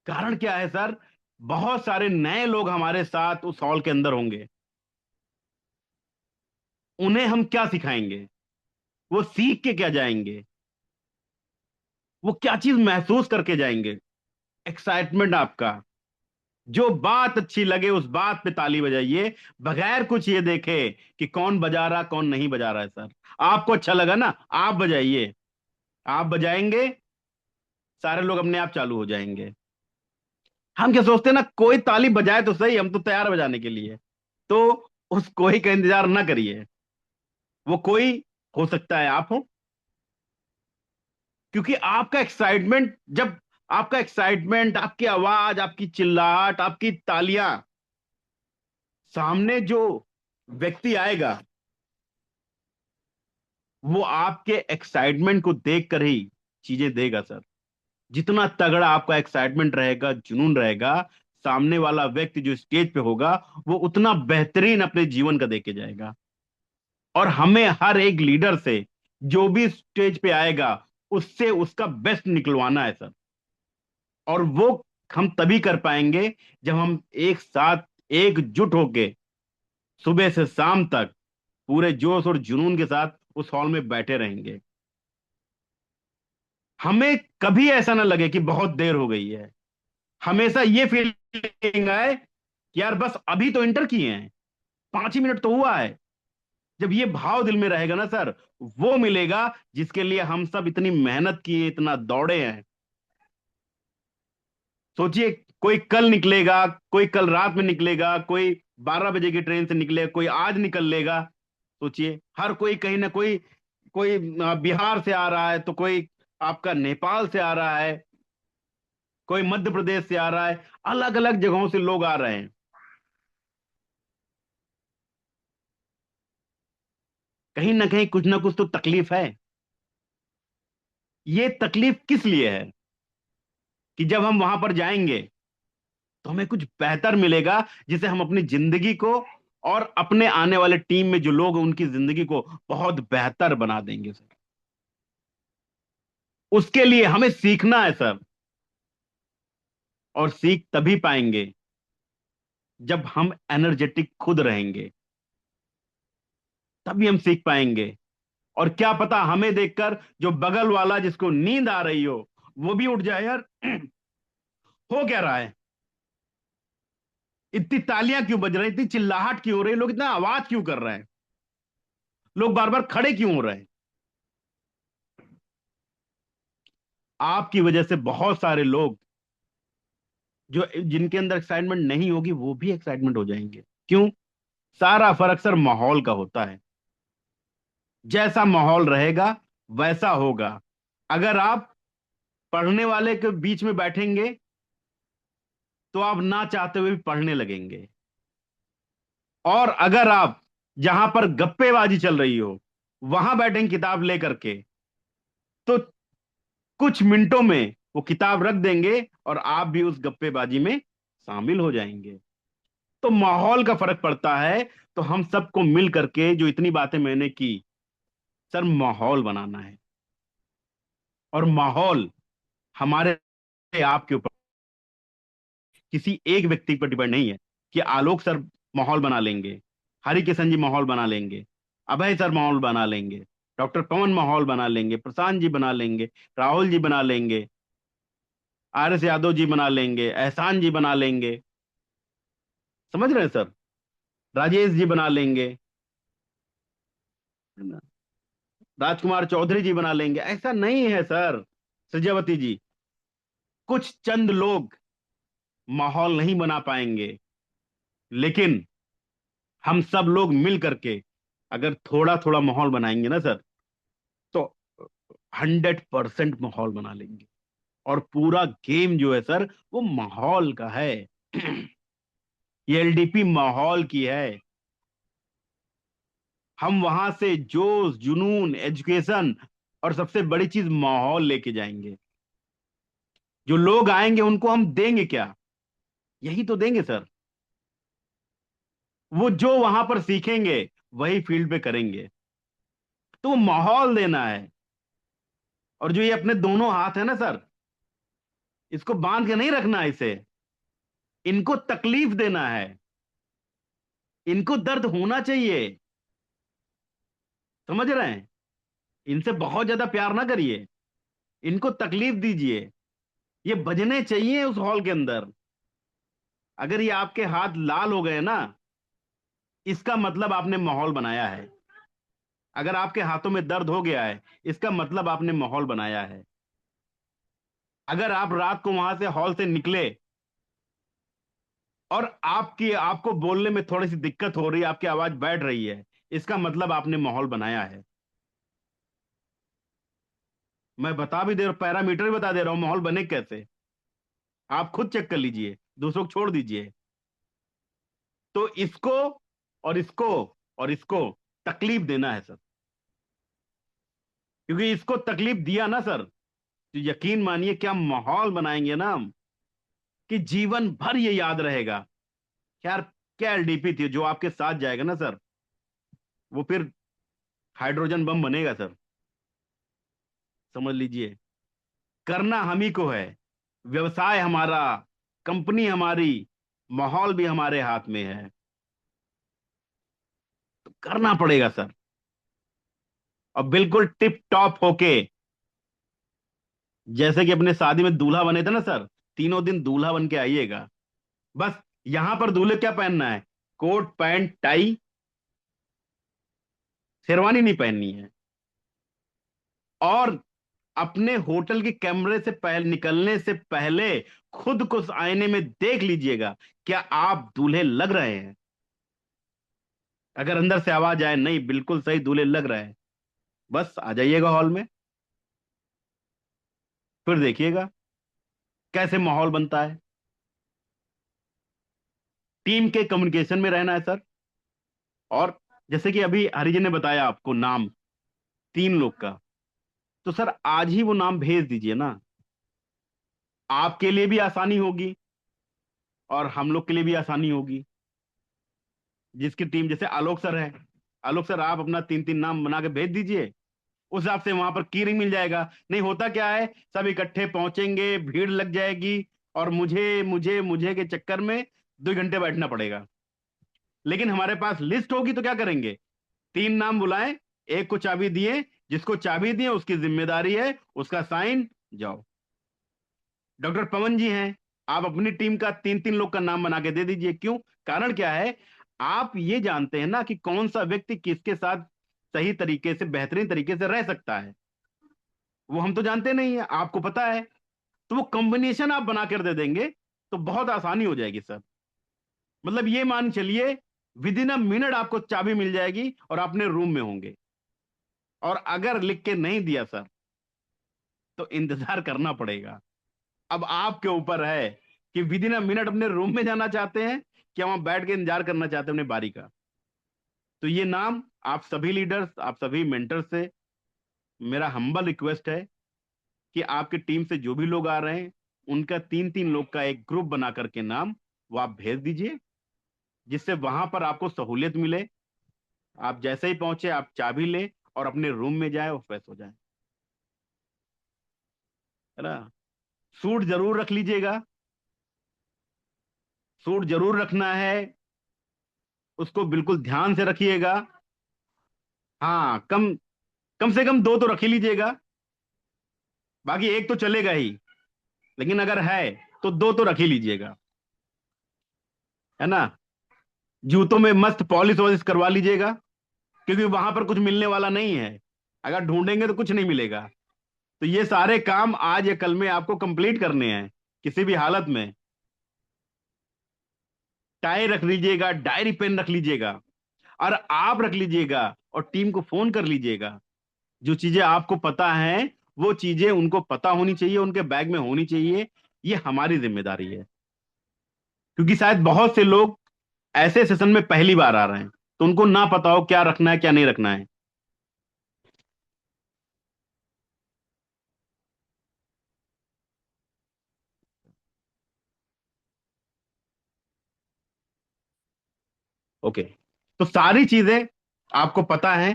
कारण क्या है सर? बहुत सारे नए लोग हमारे साथ उस हॉल के अंदर होंगे। उन्हें हम क्या सिखाएंगे? वो सीख के क्या जाएंगे? वो क्या चीज महसूस करके जाएंगे? एक्साइटमेंट आपका। जो बात अच्छी लगे उस बात पे ताली बजाइए, बगैर कुछ ये देखे कि कौन बजा रहा कौन नहीं बजा रहा है सर। आपको अच्छा लगा ना, आप बजाइए। आप बजाएंगे, सारे लोग अपने आप चालू हो जाएंगे। हम क्या सोचते हैं ना, कोई ताली बजाए तो सही, हम तो तैयार बजाने के लिए। तो उस कोई का इंतजार ना करिए। वो कोई हो सकता है आप हो। क्योंकि आपका एक्साइटमेंट, जब आपका एक्साइटमेंट, आपकी आवाज, आपकी चिल्लाहट, आपकी तालियां, सामने जो व्यक्ति आएगा वो आपके एक्साइटमेंट को देखकर ही चीजें देगा सर। जितना तगड़ा आपका एक्साइटमेंट रहेगा, जुनून रहेगा, सामने वाला व्यक्ति जो स्टेज पे होगा वो उतना बेहतरीन अपने जीवन का देके जाएगा। और हमें हर एक लीडर से, जो भी स्टेज पे आएगा, उससे उसका बेस्ट निकलवाना है सर। और वो हम तभी कर पाएंगे जब हम एक साथ एकजुट होके सुबह से शाम तक पूरे जोश और जुनून के साथ उस हॉल में बैठे रहेंगे। हमें कभी ऐसा ना लगे कि बहुत देर हो गई है। हमेशा ये फीलिंग आए कि यार बस अभी तो इंटर किए हैं, 5 ही मिनट तो हुआ है। जब ये भाव दिल में रहेगा ना सर, वो मिलेगा जिसके लिए हम सब इतनी मेहनत किए, इतना दौड़े हैं। सोचिए, कोई कल निकलेगा, कोई कल रात में निकलेगा, कोई 12 बजे की ट्रेन से निकलेगा, कोई आज निकल लेगा। सोचिए, हर कोई कहीं ना कोई, कोई बिहार से आ रहा है, तो कोई आपका नेपाल से आ रहा है, कोई मध्य प्रदेश से आ रहा है, अलग अलग जगहों से लोग आ रहे हैं। कहीं ना कुछ तो तकलीफ है। ये तकलीफ किस लिए है? कि जब हम वहां पर जाएंगे तो हमें कुछ बेहतर मिलेगा, जिसे हम अपनी जिंदगी को और अपने आने वाले टीम में जो लोग हैं उनकी जिंदगी को बहुत बेहतर बना देंगे सर। उसके लिए हमें सीखना है सर, और सीख तभी पाएंगे जब हम एनर्जेटिक खुद रहेंगे, तभी हम सीख पाएंगे। और क्या पता हमें देखकर जो बगल वाला जिसको नींद आ रही हो वो भी उठ जाए, यार हो क्या रहा है, इतनी तालियां क्यों बज रही, इतनी चिल्लाहट क्यों हो रही, लोग इतना आवाज क्यों कर रहे हैं, लोग बार बार खड़े क्यों हो रहे हैं। आपकी वजह से बहुत सारे लोग जो जिनके अंदर एक्साइटमेंट नहीं होगी वो भी एक्साइटमेंट हो जाएंगे। क्यों? सारा फर्क सर माहौल का होता है। जैसा माहौल रहेगा वैसा होगा। अगर आप पढ़ने वाले के बीच में बैठेंगे तो आप ना चाहते हुए भी पढ़ने लगेंगे। और अगर आप जहां पर गप्पेबाजी चल रही हो वहां बैठेंगे किताब लेकर के, तो कुछ मिनटों में वो किताब रख देंगे और आप भी उस गप्पेबाजी में शामिल हो जाएंगे। तो माहौल का फर्क पड़ता है। तो हम सबको मिल करके जो इतनी बातें मैंने की, सर माहौल बनाना है। और माहौल हमारे आपके ऊपर, किसी एक व्यक्ति पर डिपेंड नहीं है कि आलोक सर माहौल बना लेंगे, हरि किशन जी माहौल बना लेंगे, अभय सर माहौल बना लेंगे, डॉक्टर पवन माहौल बना लेंगे, प्रशांत जी बना लेंगे, राहुल जी बना लेंगे, आर एस यादव जी बना लेंगे, एहसान जी बना लेंगे, समझ रहे हैं सर, राजेश जी बना लेंगे, है ना, राजकुमार चौधरी जी बना लेंगे। ऐसा नहीं है सर सृजावती जी, कुछ चंद लोग माहौल नहीं बना पाएंगे, लेकिन हम सब लोग मिल करके अगर थोड़ा थोड़ा माहौल बनाएंगे ना सर, तो 100% माहौल बना लेंगे। और पूरा गेम जो है सर वो माहौल का है। ये एलडीपी माहौल की है। हम वहां से जोश, जुनून, एजुकेशन और सबसे बड़ी चीज माहौल लेके जाएंगे। जो लोग आएंगे उनको हम देंगे क्या? यही तो देंगे सर। वो जो वहां पर सीखेंगे वही फील्ड पे करेंगे। तो वो माहौल देना है। और जो ये अपने दोनों हाथ है ना सर, इसको बांध के नहीं रखना है इसे, इनको तकलीफ देना है, इनको दर्द होना चाहिए। समझ रहे हैं? इनसे बहुत ज्यादा प्यार ना करिए, इनको तकलीफ दीजिए। ये बजने चाहिए उस हॉल के अंदर। अगर ये आपके हाथ लाल हो गए ना, इसका मतलब आपने माहौल बनाया है। अगर आपके हाथों में दर्द हो गया है, इसका मतलब आपने माहौल बनाया है। अगर आप रात को वहां से हॉल से निकले और आपको बोलने में थोड़ी सी दिक्कत हो रही है, आपकी आवाज बैठ रही है, इसका मतलब आपने माहौल बनाया है। मैं बता भी दे रहा हूं, पैरामीटर भी बता दे रहा हूं माहौल बने कैसे। आप खुद चेक कर लीजिए, दूसरों को छोड़ दीजिए। तो इसको और इसको और इसको तकलीफ देना है सर। क्योंकि इसको तकलीफ दिया ना सर, तो यकीन मानिए क्या माहौल बनाएंगे ना हम, कि जीवन भर ये याद रहेगा। यार क्या एलडीपी थी, जो आपके साथ जाएगा ना सर, वो फिर हाइड्रोजन बम बनेगा सर। समझ लीजिए, करना हम ही को है। व्यवसाय हमारा, कंपनी हमारी, माहौल भी हमारे हाथ में है। तो करना पड़ेगा सर। और बिल्कुल टिप टॉप होके, जैसे कि अपने शादी में दूल्हा बने थे ना सर, तीनों दिन दूल्हा बन के आइएगा। बस यहां पर दूल्हे क्या पहनना है? कोट पैंट टाई, शेरवानी नहीं पहननी है। और अपने होटल के कैमरे से पहले निकलने से पहले खुद को उस आईने में देख लीजिएगा, क्या आप दूल्हे लग रहे हैं। अगर अंदर से आवाज आए नहीं बिल्कुल सही दूल्हे लग रहे हैं, बस आ जाइएगा हॉल में, फिर देखिएगा कैसे माहौल बनता है। टीम के कम्युनिकेशन में रहना है सर। और जैसे कि अभी हरिजन ने बताया आपको नाम 3 लोग का, तो सर आज ही वो नाम भेज दीजिए ना, आपके लिए भी आसानी होगी और हम लोग के लिए भी आसानी होगी। जिसकी टीम जैसे आलोक सर है, आलोक सर आप अपना 3 3 नाम बना के भेज दीजिए, उस हिसाब से वहां पर की रिंग मिल जाएगा। नहीं होता क्या है, सब इकट्ठे पहुंचेंगे, भीड़ लग जाएगी और मुझे मुझे मुझे के चक्कर में 2 घंटे बैठना पड़ेगा। लेकिन हमारे पास लिस्ट होगी तो क्या करेंगे, 3 नाम बुलाएं, एक को चाबी दिए, जिसको चाबी दिए उसकी जिम्मेदारी है, उसका साइन, जाओ। डॉक्टर पवन जी हैं, आप अपनी टीम का 3 3 लोग का नाम बना के दे दीजिए। क्यों, कारण क्या है, आप ये जानते हैं ना कि कौन सा व्यक्ति किसके साथ सही तरीके से बेहतरीन तरीके से रह सकता है। वो हम तो जानते नहीं है, आपको पता है। तो वो कॉम्बिनेशन आप बना कर दे देंगे तो बहुत आसानी हो जाएगी सर। मतलब ये मान चलिए विद इन अ मिनट आपको चाबी मिल जाएगी और अपने रूम में होंगे। और अगर लिख के नहीं दिया सर तो इंतजार करना पड़ेगा। अब आपके ऊपर है कि विद इन अ मिनट अपने रूम में जाना चाहते हैं कि वहां बैठ के इंतजार करना चाहते हैं अपनी बारी का। तो ये नाम आप सभी लीडर्स, आप सभी मेंटर से मेरा हम्बल रिक्वेस्ट है कि आपकी टीम से जो भी लोग आ रहे हैं उनका 3 3 लोग का एक ग्रुप बना करके नाम वो आप भेज दीजिए, जिससे वहां पर आपको सहूलियत मिले। आप जैसे ही पहुंचे आप चाबी लें और अपने रूम में जाए और फ्रेश हो जाए, है ना। सूट जरूर रख लीजिएगा, सूट जरूर रखना है, उसको बिल्कुल ध्यान से रखिएगा। हाँ, कम कम से कम 2 तो रख ही लीजिएगा, बाकी एक तो चलेगा ही, लेकिन अगर है तो 2 तो रख ही लीजिएगा, है ना। जूतों में मस्त पॉलिश वॉलिश करवा लीजिएगा, क्योंकि वहां पर कुछ मिलने वाला नहीं है, अगर ढूंढेंगे तो कुछ नहीं मिलेगा। तो ये सारे काम आज या कल में आपको कंप्लीट करने हैं किसी भी हालत में। टाई रख लीजिएगा, डायरी पेन रख लीजिएगा, और आप रख लीजिएगा और टीम को फोन कर लीजिएगा। जो चीजें आपको पता हैं वो चीजें उनको पता होनी चाहिए, उनके बैग में होनी चाहिए। ये हमारी जिम्मेदारी है, क्योंकि शायद बहुत से लोग ऐसे सेशन में पहली बार आ रहे हैं तो उनको ना पता हो क्या रखना है क्या नहीं रखना है। ओके, तो सारी चीजें आपको पता है,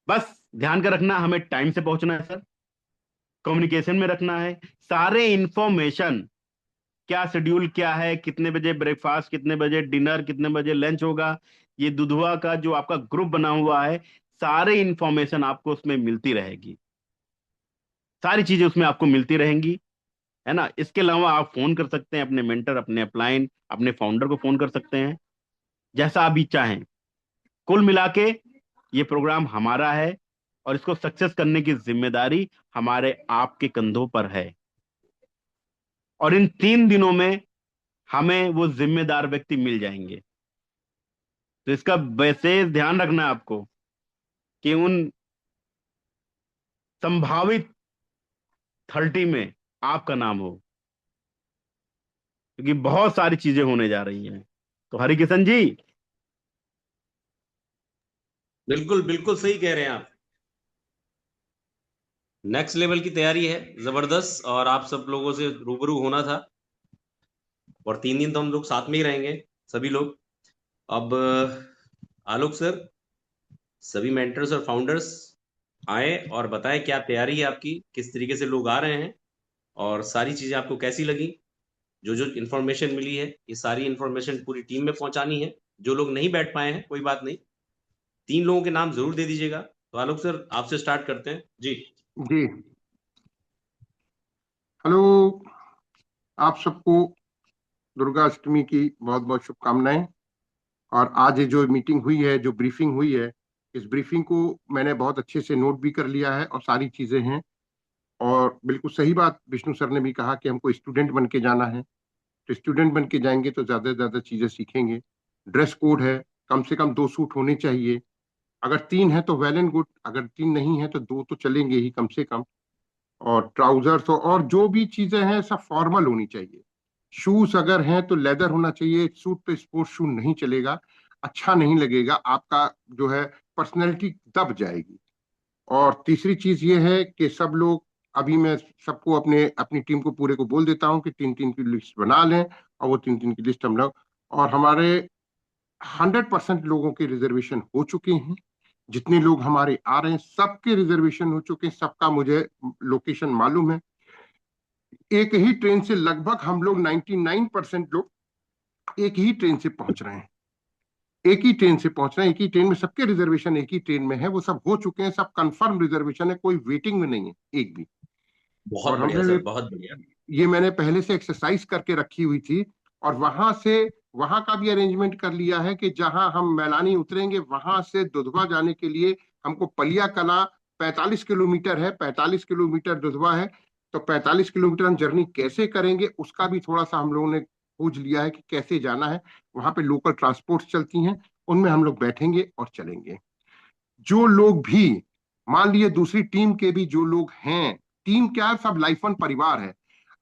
बस ध्यान का रखना हमें टाइम से पहुंचना है सर, कम्युनिकेशन में रखना है सारे इंफॉर्मेशन, क्या शेड्यूल क्या है, कितने बजे ब्रेकफास्ट, कितने बजे डिनर, कितने बजे लंच होगा। ये दुधवा का जो आपका ग्रुप बना हुआ है, सारे इंफॉर्मेशन आपको उसमें मिलती रहेगी, सारी चीजें उसमें आपको मिलती रहेंगी, है ना। इसके अलावा आप फोन कर सकते हैं अपने मेंटर, अपने अपलाइन, अपने फाउंडर को फोन कर सकते हैं, जैसा आप भी चाहें। कुल मिला के ये प्रोग्राम हमारा है और इसको सक्सेस करने की जिम्मेदारी हमारे आपके कंधों पर है। और इन 3 दिनों में हमें वो जिम्मेदार व्यक्ति मिल जाएंगे। तो इसका विशेष ध्यान रखना है आपको कि उन संभावित 30 में आपका नाम हो, क्योंकि बहुत सारी चीजें होने जा रही हैं। तो हरिकिशन जी। बिल्कुल बिल्कुल सही कह रहे हैं आप। नेक्स्ट लेवल की तैयारी है, जबरदस्त, और आप सब लोगों से रूबरू होना था। और 3 दिन तो हम लोग साथ में ही रहेंगे, सभी लोग। अब आलोक सर, सभी मेंटर्स और फाउंडर्स आए और बताएं क्या तैयारी है आपकी, किस तरीके से लोग आ रहे हैं, और सारी चीजें आपको कैसी लगी। जो जो इन्फॉर्मेशन मिली है ये सारी इन्फॉर्मेशन पूरी टीम में पहुंचानी है। जो लोग नहीं बैठ पाए हैं कोई बात नहीं, 3 लोगों के नाम जरूर दे दीजिएगा। तो आलोक सर आपसे स्टार्ट करते हैं जी। जी, हेलो, आप सबको दुर्गा अष्टमी की बहुत बहुत शुभकामनाएं। और आज ये जो मीटिंग हुई है, जो ब्रीफिंग हुई है, इस ब्रीफिंग को मैंने बहुत अच्छे से नोट भी कर लिया है और सारी चीजें हैं। और बिल्कुल सही बात विष्णु सर ने भी कहा कि हमको स्टूडेंट बन के जाना है, तो स्टूडेंट बन के जाएंगे तो ज्यादा से ज्यादा चीजें सीखेंगे। ड्रेस कोड है, कम से कम 2 सूट होने चाहिए। अगर 3 है तो वेल एंड गुड, अगर 3 नहीं है तो 2 तो चलेंगे ही कम से कम। और ट्राउजर्स और जो भी चीजें हैं सब फॉर्मल होनी चाहिए। शूज अगर हैं तो लेदर होना चाहिए, सूट पे स्पोर्ट्स शू नहीं चलेगा, अच्छा नहीं लगेगा, आपका जो है पर्सनैलिटी दब जाएगी। और तीसरी चीज ये है कि सब लोग, अभी मैं सबको अपने अपनी टीम को पूरे को बोल देता हूँ कि 3-3 की लिस्ट बना लें, और वो 3-3 की लिस्ट हम लोग, और हमारे 100% लोगों के रिजर्वेशन हो चुके हैं। जितने लोग हमारे आ रहे हैं सबके रिजर्वेशन हो चुके हैं, सबका मुझे लोकेशन मालूम है। एक ही ट्रेन से लगभग हम लोग 99% लोग एक ही ट्रेन से पहुंच रहे हैं, एक ही ट्रेन से पहुंच रहे हैं, एक ही ट्रेन में, सबके रिजर्वेशन एक ही ट्रेन में है, वो सब हो चुके हैं, सब कंफर्म रिजर्वेशन है, कोई वेटिंग में नहीं है एक भी। बहुत और बढ़िया हमने सर, बहुत बढ़िया। ये मैंने पहले से एक्सरसाइज करके रखी हुई थी, और वहां का भी अरेंजमेंट कर लिया है कि जहां हम मैलानी उतरेंगे वहां से दुधवा जाने के लिए हमको पलिया कला 45 किलोमीटर है, 45 किलोमीटर दुधवा है। तो 45 किलोमीटर हम जर्नी कैसे करेंगे उसका भी थोड़ा सा हम लोगों ने खोज लिया है कि कैसे जाना है। वहां पे लोकल ट्रांसपोर्ट चलती हैं, उनमें हम लोग बैठेंगे और चलेंगे। जो लोग भी, मान लिए दूसरी टीम के भी जो लोग हैं, टीम क्या है, सब लाइफन परिवार है,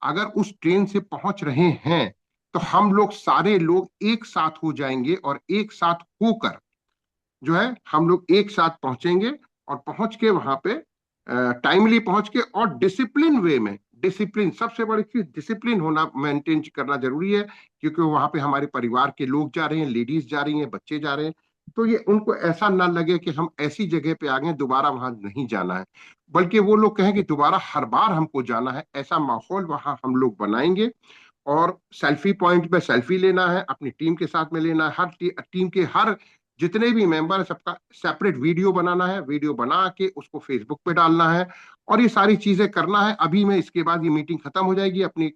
अगर उस ट्रेन से पहुंच रहे हैं तो हम लोग सारे लोग एक साथ हो जाएंगे, और एक साथ होकर जो है हम लोग एक साथ पहुंचेंगे। और पहुंच के वहां पे टाइमली पहुंच के, और डिसिप्लिन वे में, डिसिप्लिन सबसे बड़ी चीज, डिसिप्लिन होना मेंटेन करना जरूरी है, क्योंकि वहां पे हमारे परिवार के लोग जा रहे हैं, लेडीज जा रही हैं, बच्चे जा रहे हैं। तो ये उनको ऐसा ना लगे कि हम ऐसी जगह पे आ गए दोबारा वहां नहीं जाना है, बल्कि वो लोग कहें कि दोबारा हर बार हमको जाना है, ऐसा माहौल वहां हम लोग बनाएंगे। और सेल्फी पॉइंट पे सेल्फी लेना है, अपनी टीम के साथ में लेना है, टीम के हर जितने भी मेंबर है सबका सेपरेट वीडियो बनाना है, वीडियो बना के उसको फेसबुक पे डालना है, और ये सारी चीजें करना है। अभी मैं इसके बाद ये मीटिंग खत्म हो जाएगी अपनी,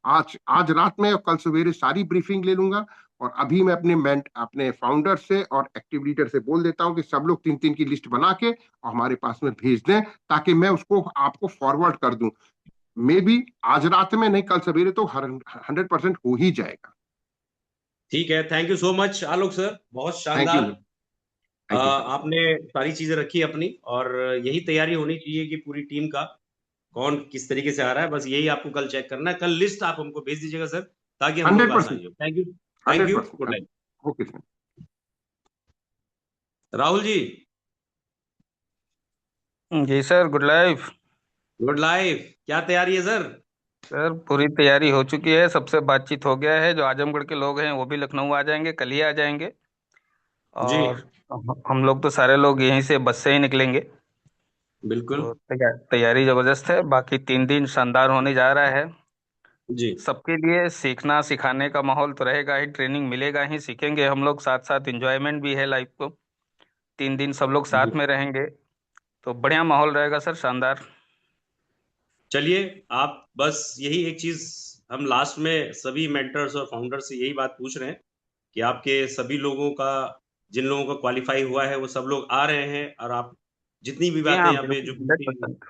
आज आज रात में और कल सवेरे सारी ब्रीफिंग ले लूंगा। और अभी मैं अपने फाउंडर से और एक्टिव लीडर से बोल देता हूं कि सब लोग 3-3 की लिस्ट बना के और हमारे पास में भेज दें, ताकि मैं उसको आपको फॉरवर्ड कर दूं। मे बी आज रात में नहीं, कल सवेरे तो 100% हो ही जाएगा। ठीक है, thank you so much Alok sir, बहुत थैंक यू, शानदार। Thank you sir. आपने सारी चीजें रखी अपनी, और यही तैयारी होनी चाहिए कि पूरी टीम का कौन किस तरीके से आ रहा है, बस यही आपको कल चेक करना है। कल लिस्ट आप हमको भेज दीजिएगा सर, ताकि हम लोग 100%, आसानी हो। Thank you, thank hundred you, good percent night. Okay sir. Rahul ji, जी sir, good life. Good life, क्या तैयारी है सर? सर पूरी तैयारी हो चुकी है, सबसे बातचीत हो गया है। जो आजमगढ़ के लोग हैं वो भी लखनऊ आ जाएंगे, कल ही आ जाएंगे। जी, और हम लोग तो सारे लोग यहीं से बस से ही निकलेंगे। बिल्कुल। तो तैयारी जबरदस्त है। बाकी 3 दिन शानदार होने जा रहा है। जी, सबके लिए सीखना सिखाने का माहौल तो रहेगा ही, ट्रेनिंग मिलेगा ही, सीखेंगे हम लोग, साथ साथ एंजॉयमेंट भी है लाइफ को। 3 दिन सब लोग साथ जी। में रहेंगे, तो बढ़िया माहौल रहेगा सर, शानदार। चलिए, आप बस यही एक चीज हम लास्ट में सभी मेंटर्स और फाउंडर्स से यही बात पूछ रहे हैं कि आपके सभी लोगों का, जिन लोगों का क्वालिफाई हुआ है वो सब लोग आ रहे हैं, और आप जितनी भी जी बातें हाँ, यहाँ पे बिल्कुल जो हंड्रेड briefing परसेंट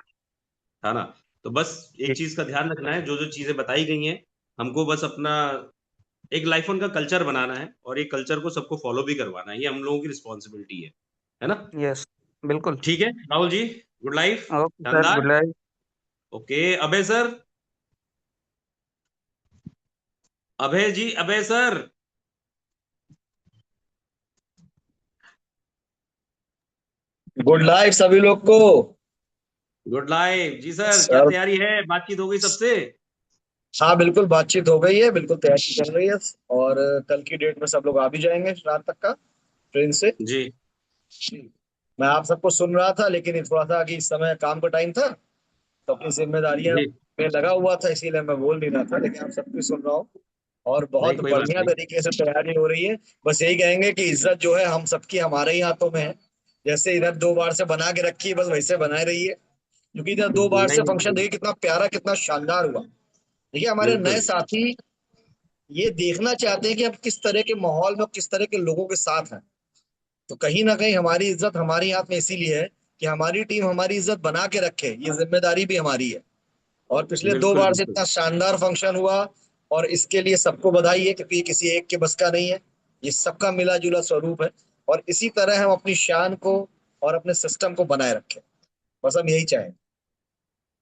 था ना, तो बस एक चीज का ध्यान रखना है, जो जो चीजें बताई गई हैं हमको बस अपना एक लाइफ का कल्चर बनाना है, और एक कल्चर को सबको फॉलो भी करवाना है, ये हम लोगों की रिस्पॉन्सिबिलिटी है ना? यस, बिल्कुल। ठीक है Rahul ji, good life, okay sir, good शानदार। Life. Okay Abhay sir, Abhay ji, Abhay sir, good life सभी लोग को। गुड लाइफ जी सर, क्या सर, तैयारी है? बातचीत हो गई सबसे? हाँ बिल्कुल बातचीत हो गई है, बिल्कुल तैयारी चल रही है। और कल की डेट में सब लोग आ भी जाएंगे रात तक का ट्रेन से। जी, मैं आप सबको सुन रहा था, लेकिन ये थोड़ा सा कि इस समय काम का टाइम था, तो अपनी जिम्मेदारियां जी, में लगा हुआ था, इसीलिए मैं बोल नहीं रहा था, लेकिन आप सबकी सुन रहा हूँ। और नहीं बहुत कोई बात बढ़िया नहीं। तरीके से तैयारी हो रही है। बस यही कहेंगे कि इज्जत जो है हम सबकी हमारे ही हाथों में है। जैसे इधर 2 बार से बना के रखी है, बस वैसे बनाए रही है, क्योंकि इधर 2 बार से नहीं फंक्शन देखिए कितना प्यारा, कितना शानदार हुआ। देखिए हमारे नए बिल्कुल, साथी ये देखना चाहते हैं कि हम किस तरह के माहौल में और किस तरह के लोगों के साथ हैं। तो कहीं ना कहीं हमारी इज्जत हमारी हाथ में इसीलिए है कि हमारी टीम हमारी इज्जत बना के रखे, ये जिम्मेदारी भी हमारी है। और पिछले 2 बार से बिल्कुल। इतना शानदार फंक्शन हुआ, और इसके लिए सबको बधाई है, क्योंकि ये किसी एक के बस का नहीं है, ये सबका मिला जुला स्वरूप है। और इसी तरह हम अपनी शान को और अपने सिस्टम को बनाए रखें, बस हम यही चाहें।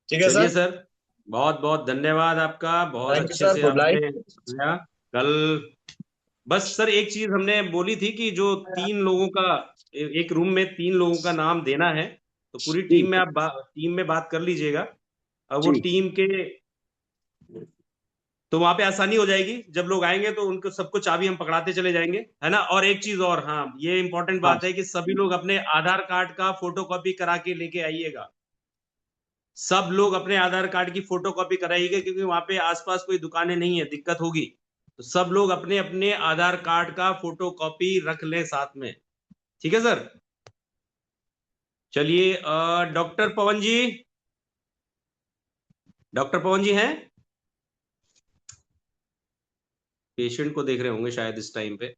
ठीक है चलिए सर। सर, बहुत बहुत धन्यवाद आपका, बहुत थैंक यू अच्छे सर, से गुड आपने नाइट। बताया कल। बस सर एक चीज हमने बोली थी कि जो 3 लोगों का, एक रूम में 3 लोगों का नाम देना है, तो पूरी टीम में आप टीम में बात कर लीजिएगा। अब वो जी टीम के, तो वहां पे आसानी हो जाएगी, जब लोग आएंगे तो उनको सबको चाबी हम पकड़ाते चले जाएंगे, है ना। और एक चीज और, हाँ ये इंपॉर्टेंट हाँ। बात है कि सभी लोग अपने आधार कार्ड का फोटोकॉपी करा के लेके आइएगा। सब लोग अपने आधार कार्ड की फोटोकॉपी कराइएगा, क्योंकि वहां पे आसपास कोई दुकानें नहीं है, दिक्कत होगी। तो सब लोग अपने अपने आधार कार्ड का फोटोकॉपी रख लें साथ में। ठीक है सर। चलिए, डॉक्टर पवन जी, डॉक्टर पवन जी हैं? पेशेंट को देख रहे होंगे शायद इस टाइम पे।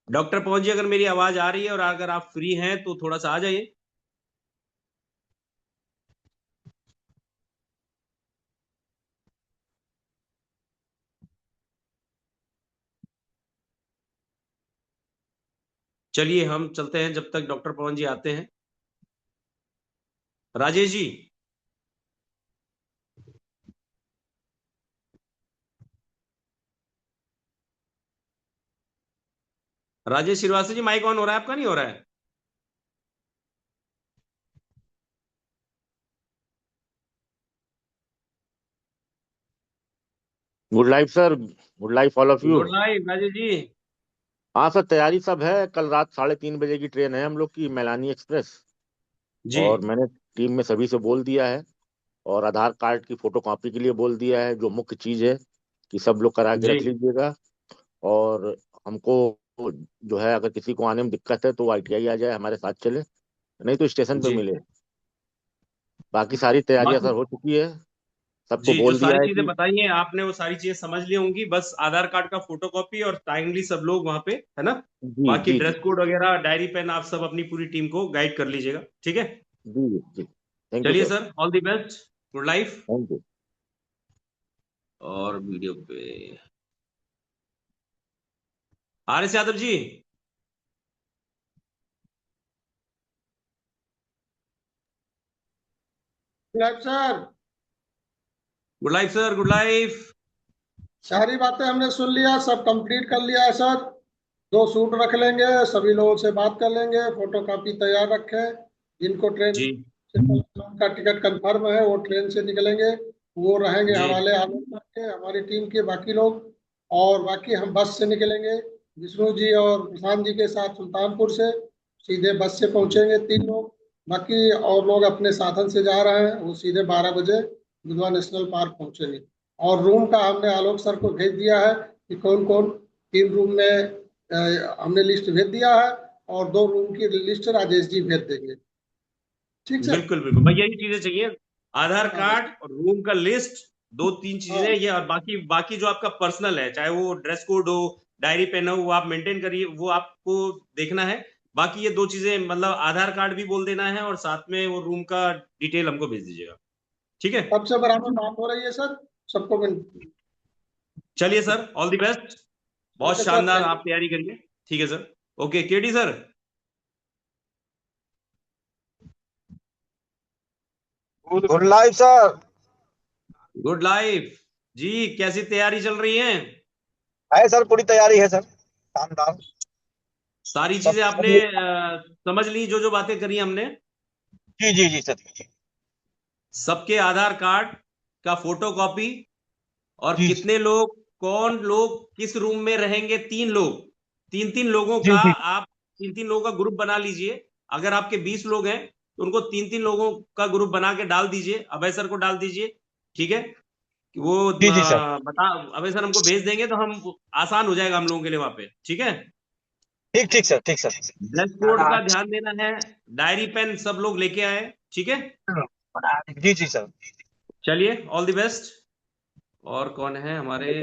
डॉक्टर पवन जी, अगर मेरी आवाज आ रही है और अगर आप फ्री हैं तो थोड़ा सा आ जाइए। चलिए हम चलते हैं जब तक डॉक्टर पवन जी आते हैं। राजेश जी, राजेश श्रीवास्तव जी, माइक ऑन हो रहा है आपका, नहीं हो रहा है? Good life sir, good life all of you. Good night Rajesh ji. हाँ सर, तैयारी सब है। कल रात 3:30 बजे की ट्रेन है हम लोग की, मैलानी एक्सप्रेस। जी और मैंने टीम में सभी से बोल दिया है, और आधार कार्ड की फोटो कॉपी के लिए बोल दिया है, जो मुख्य चीज है कि सब लोग करा के जी। रख लीजिएगा। और हमको जो है, अगर किसी को आने में दिक्कत है तो ITI आ जाए, हमारे साथ चले, नहीं तो स्टेशन पे जी मिले। बाकी सारी तैयारियां बाकी, सर हो चुकी है, सबको जी जो बोल सारी दिया है चीजें कि बताई हैं आपने वो सारी चीजें समझ ली होंगी। बस आधार कार्ड का फोटोकॉपी और टाइमली सब लोग वहां पे, है ना। जी बाकी जी जी ड्रेस कोड वगैरह, डायरी पेन, आप सब अपनी पूरी टीम को गाइड कर लीजिएगा। ठीक है। जी जी जी। थैंक यू चलिए sir. Sir, all the best, good life. Thank you. और वीडियो पे RS Yadav ji. Sir, good life sir, good life. सारी बातें हमने सुन लिया, सब कंप्लीट कर लिया है सर। 2 सूट रख लेंगे, सभी लोगों से बात कर लेंगे, फोटो कॉपी तैयार रखें। जिनको ट्रेन जी का टिकट कंफर्म है वो ट्रेन से निकलेंगे, वो रहेंगे जी हवाले आलोक के, हमारी टीम के बाकी लोग। और बाकी हम बस से निकलेंगे, विष्णु जी और प्रशांत जी के साथ सुल्तानपुर से सीधे बस से पहुंचेंगे 3 लोग। बाकी और लोग अपने साधन से जा रहे हैं, वो सीधे 12 बजे दुधवा नेशनल पार्क पहुंचेंगे। और रूम का हमने आलोक सर को भेज दिया है कि कौन कौन 3 रूम में, हमने लिस्ट भेज दिया है। और 2 रूम की लिस्ट राजेश जी भेज देंगे। ठीक सर। बिल्कुल बिल्कुल भाई, यही चीजें चाहिए। आधार हाँ कार्ड और रूम का लिस्ट, 2-3 चीजें हाँ ये। और बाकी बाकी जो आपका पर्सनल है, चाहे वो ड्रेस कोड हो, डायरी पेन हो, वो आप मेंटेन करिए, वो आपको देखना है। बाकी ये 2 चीजें, मतलब आधार कार्ड भी बोल देना है और साथ में वो रूम का डिटेल हमको भेज दीजिएगा। ठीक है। सबसे बराबर बात हो रही है सर, सबको मिल। चलिए सर, ऑल द बेस्ट। बहुत ओके सर, शानदार, थैंक आप तैयारी करिए। ठीक है sir. Okay KD sir. Good life sir. Good life ji, कैसी तैयारी चल रही है? है सर, पूरी तैयारी है सर, शानदार। सारी सब चीजें आपने सभी। समझ ली, जो जो बातें करी हमने? जी जी जी सर जी। सबके आधार कार्ड का फोटो कॉपी, और जी कितने लोग, कौन लोग किस रूम में रहेंगे, 3 लोग, 3-3 लोगों जी का जी। आप 3-3 लोगों का ग्रुप बना लीजिए। अगर आपके 20 लोग हैं तो उनको 3-3 लोगों का ग्रुप बना के डाल दीजिए, अभय सर को डाल दीजिए। ठीक है। वो जी जी सर। बता, अभय सर हमको भेज देंगे तो हम, आसान हो जाएगा हम लोगों के लिए वहां पे। ठीक है। ठीक ठीक सर, ठीक सर। ड्रेस कोड का ध्यान देना है, डायरी पेन सब लोग लेके आए। ठीक है। जी जी सर। चलिए, ऑल द बेस्ट। और कौन है हमारे?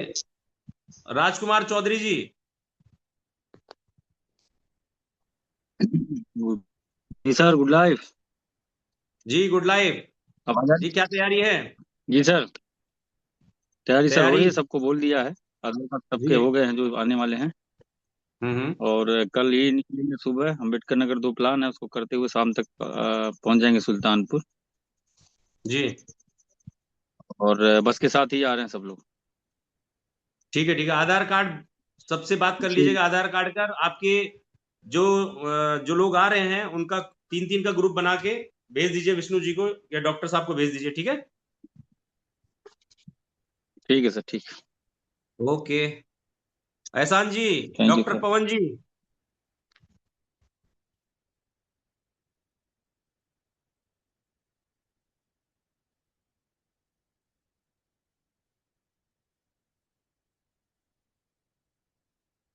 राजकुमार चौधरी जी। जी सर, गुड लाइफ। जी गुड लाइफ। आवाज आ रही? जी क्या तैयारी है? जी सर, तैयारी सर हो रही तैयारी। है, सबको बोल दिया है। आधार कार्ड सबके जी। हो गए हैं जो आने वाले हैं। हम्म। और कल ही निकलेंगे सुबह, अम्बेडकर नगर 2 प्लान है, उसको करते हुए शाम तक पहुंच जाएंगे सुल्तानपुर। जी और बस के साथ ही आ रहे हैं सब लोग। ठीक है ठीक है। आधार कार्ड सबसे बात कर जी लीजिएगा। आधार कार्ड का आपके जो जो लोग आ रहे हैं उनका 3-3 का ग्रुप बना के भेज दीजिए विष्णु जी को या डॉक्टर साहब को भेज दीजिए, ठीक है? ठीक है सर, ठीक है। Okay. Ehsan ji. Thank you doctor sir. Pawan ji.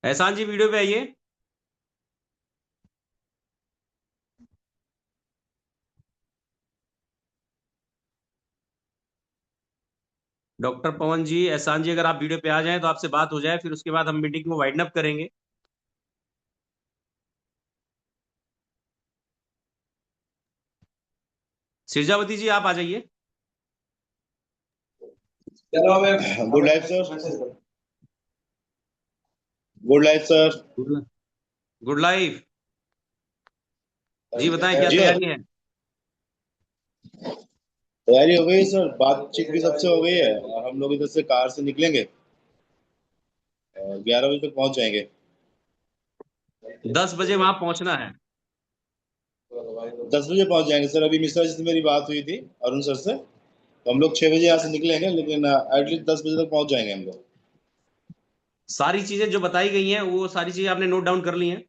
Ehsan ji video पे आइए। डॉक्टर पवन जी, एहसान जी, अगर आप वीडियो पे आ जाएं तो आपसे बात हो जाए, फिर उसके बाद हम मीटिंग को वाइंड अप करेंगे। सिरजावती जी आप आ जाइए। Good life sir. Good life sir. Good life. जी बताएं क्या जी सर, तैयारी है? तैयारी हो गई सर, बातचीत भी सबसे हो गई है और हम लोग इधर से कार से निकलेंगे और 11 बजे तक पहुंच जाएंगे। 10 बजे वहां पहुंचना है। 10 बजे पहुंच जाएंगे सर। अभी मिश्रा जी से मेरी बात हुई थी, अरुण सर से, तो हम लोग 6 बजे यहाँ से निकलेंगे, लेकिन एटलीस्ट 10 बजे तक पहुंच जाएंगे हम लोग। सारी चीजें जो बताई गई हैं वो सारी चीजें आपने नोट डाउन कर ली हैं?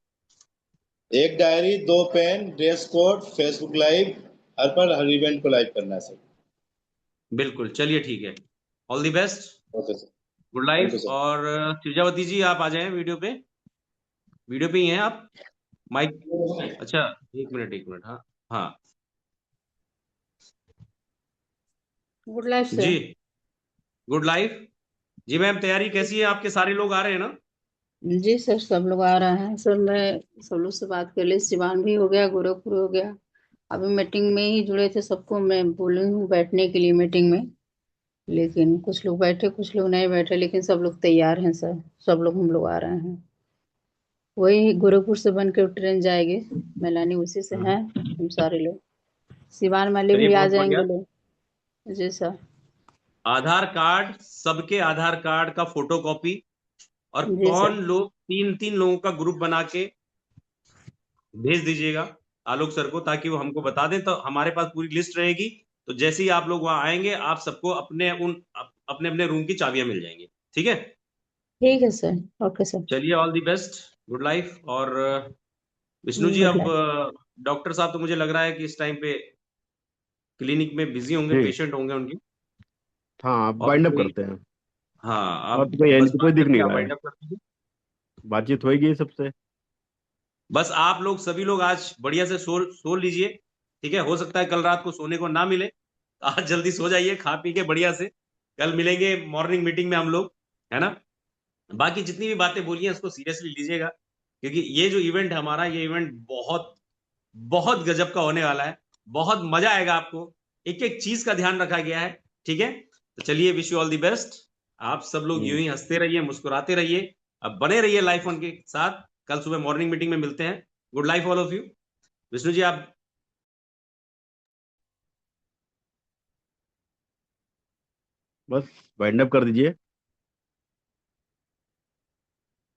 एक diary, 2 pen, dress code, Facebook live, हर इवेंट को लाइव करना है सर। बिल्कुल, चलिए ठीक है। All the best. Okay sir. Good thank you life. Sir. और सिरजावती जी आप आ जाएं वीडियो पे। वीडियो पे ही हैं आप? माइक। अच्छा, एक मिनट। हाँ हाँ। Good life ji sir. Good life. जी मैम, तैयारी कैसी है? आपके सारे लोग आ रहे हैं ना? जी सर, सब लोग आ रहे हैं सर। मैं सब लोग से बात कर ली, सिवान भी हो गया, गोरखपुर हो गया। अभी मीटिंग में ही जुड़े थे, सबको मैं बोली हूँ बैठने के लिए मीटिंग में। लेकिन कुछ लोग बैठे, कुछ लोग नहीं बैठे, लेकिन सब लोग तैयार हैं सर। सब लोग हम लोग आ रहे हैं। वही गोरखपुर से बन के ट्रेन जाएगी, मैलानी उसी से हैं हम सारे लोग। सिवान वाले चलिए भी आ बहुत बढ़िया। जाएंगे लोग। जी सर। आधार कार्ड, सबके आधार कार्ड का फोटोकॉपी। और जी कौन सर। लोग 3-3 लोगों का ग्रुप बना के भेज दीजिएगा आलोक सर को, ताकि वो हमको बता दें, तो हमारे पास पूरी लिस्ट रहेगी। तो जैसे ही आप लोग वहां आएंगे आप सबको अपने अपने रूम की चाबियां मिल जाएंगी, ठीक है? ठीक है सर। Okay sir. चलिए all the best. Good life. और विष्णु जी, गुड अब लाइफ। डॉक्टर साहब तो मुझे लग रहा है कि इस टाइम पे क्लिनिक में बिजी होंगे, ठीक। पेशेंट होंगे उनके। हाँ, और बाइंड अप कोई। करते हैं। हाँ, और आप तो कोई है नहीं, बस तो कोई बात दिख नहीं करके आप रहा है। वाइंड अप कर दीजिए। बातचीत होगी सबसे। बस आप लोग सभी लोग आज बढ़िया से सो लीजिए, ठीक है? हो सकता है कल रात को सोने को ना मिले, तो आज जल्दी सो जाइए खा पी के बढ़िया से। कल मिलेंगे मॉर्निंग मीटिंग में हम लोग, है ना? बाकी जितनी भी बातें बोली हैं उसको सीरियसली लीजिएगा, क्योंकि ये जो इवेंट है हमारा, ये इवेंट बहुत बहुत गजब का होने वाला है। बहुत मजा आएगा आपको। एक एक चीज का ध्यान रखा गया है, ठीक है? तो चलिए, wish you all the best. आप सब लोग यूं ही हंसते रहिए, मुस्कुराते रहिए, अब बने रहिए लाइफ ऑन के साथ। कल सुबह मॉर्निंग मीटिंग में मिलते हैं। Good life all of you. Vishnu ji आप। बस बाइंड अप कर दीजिए।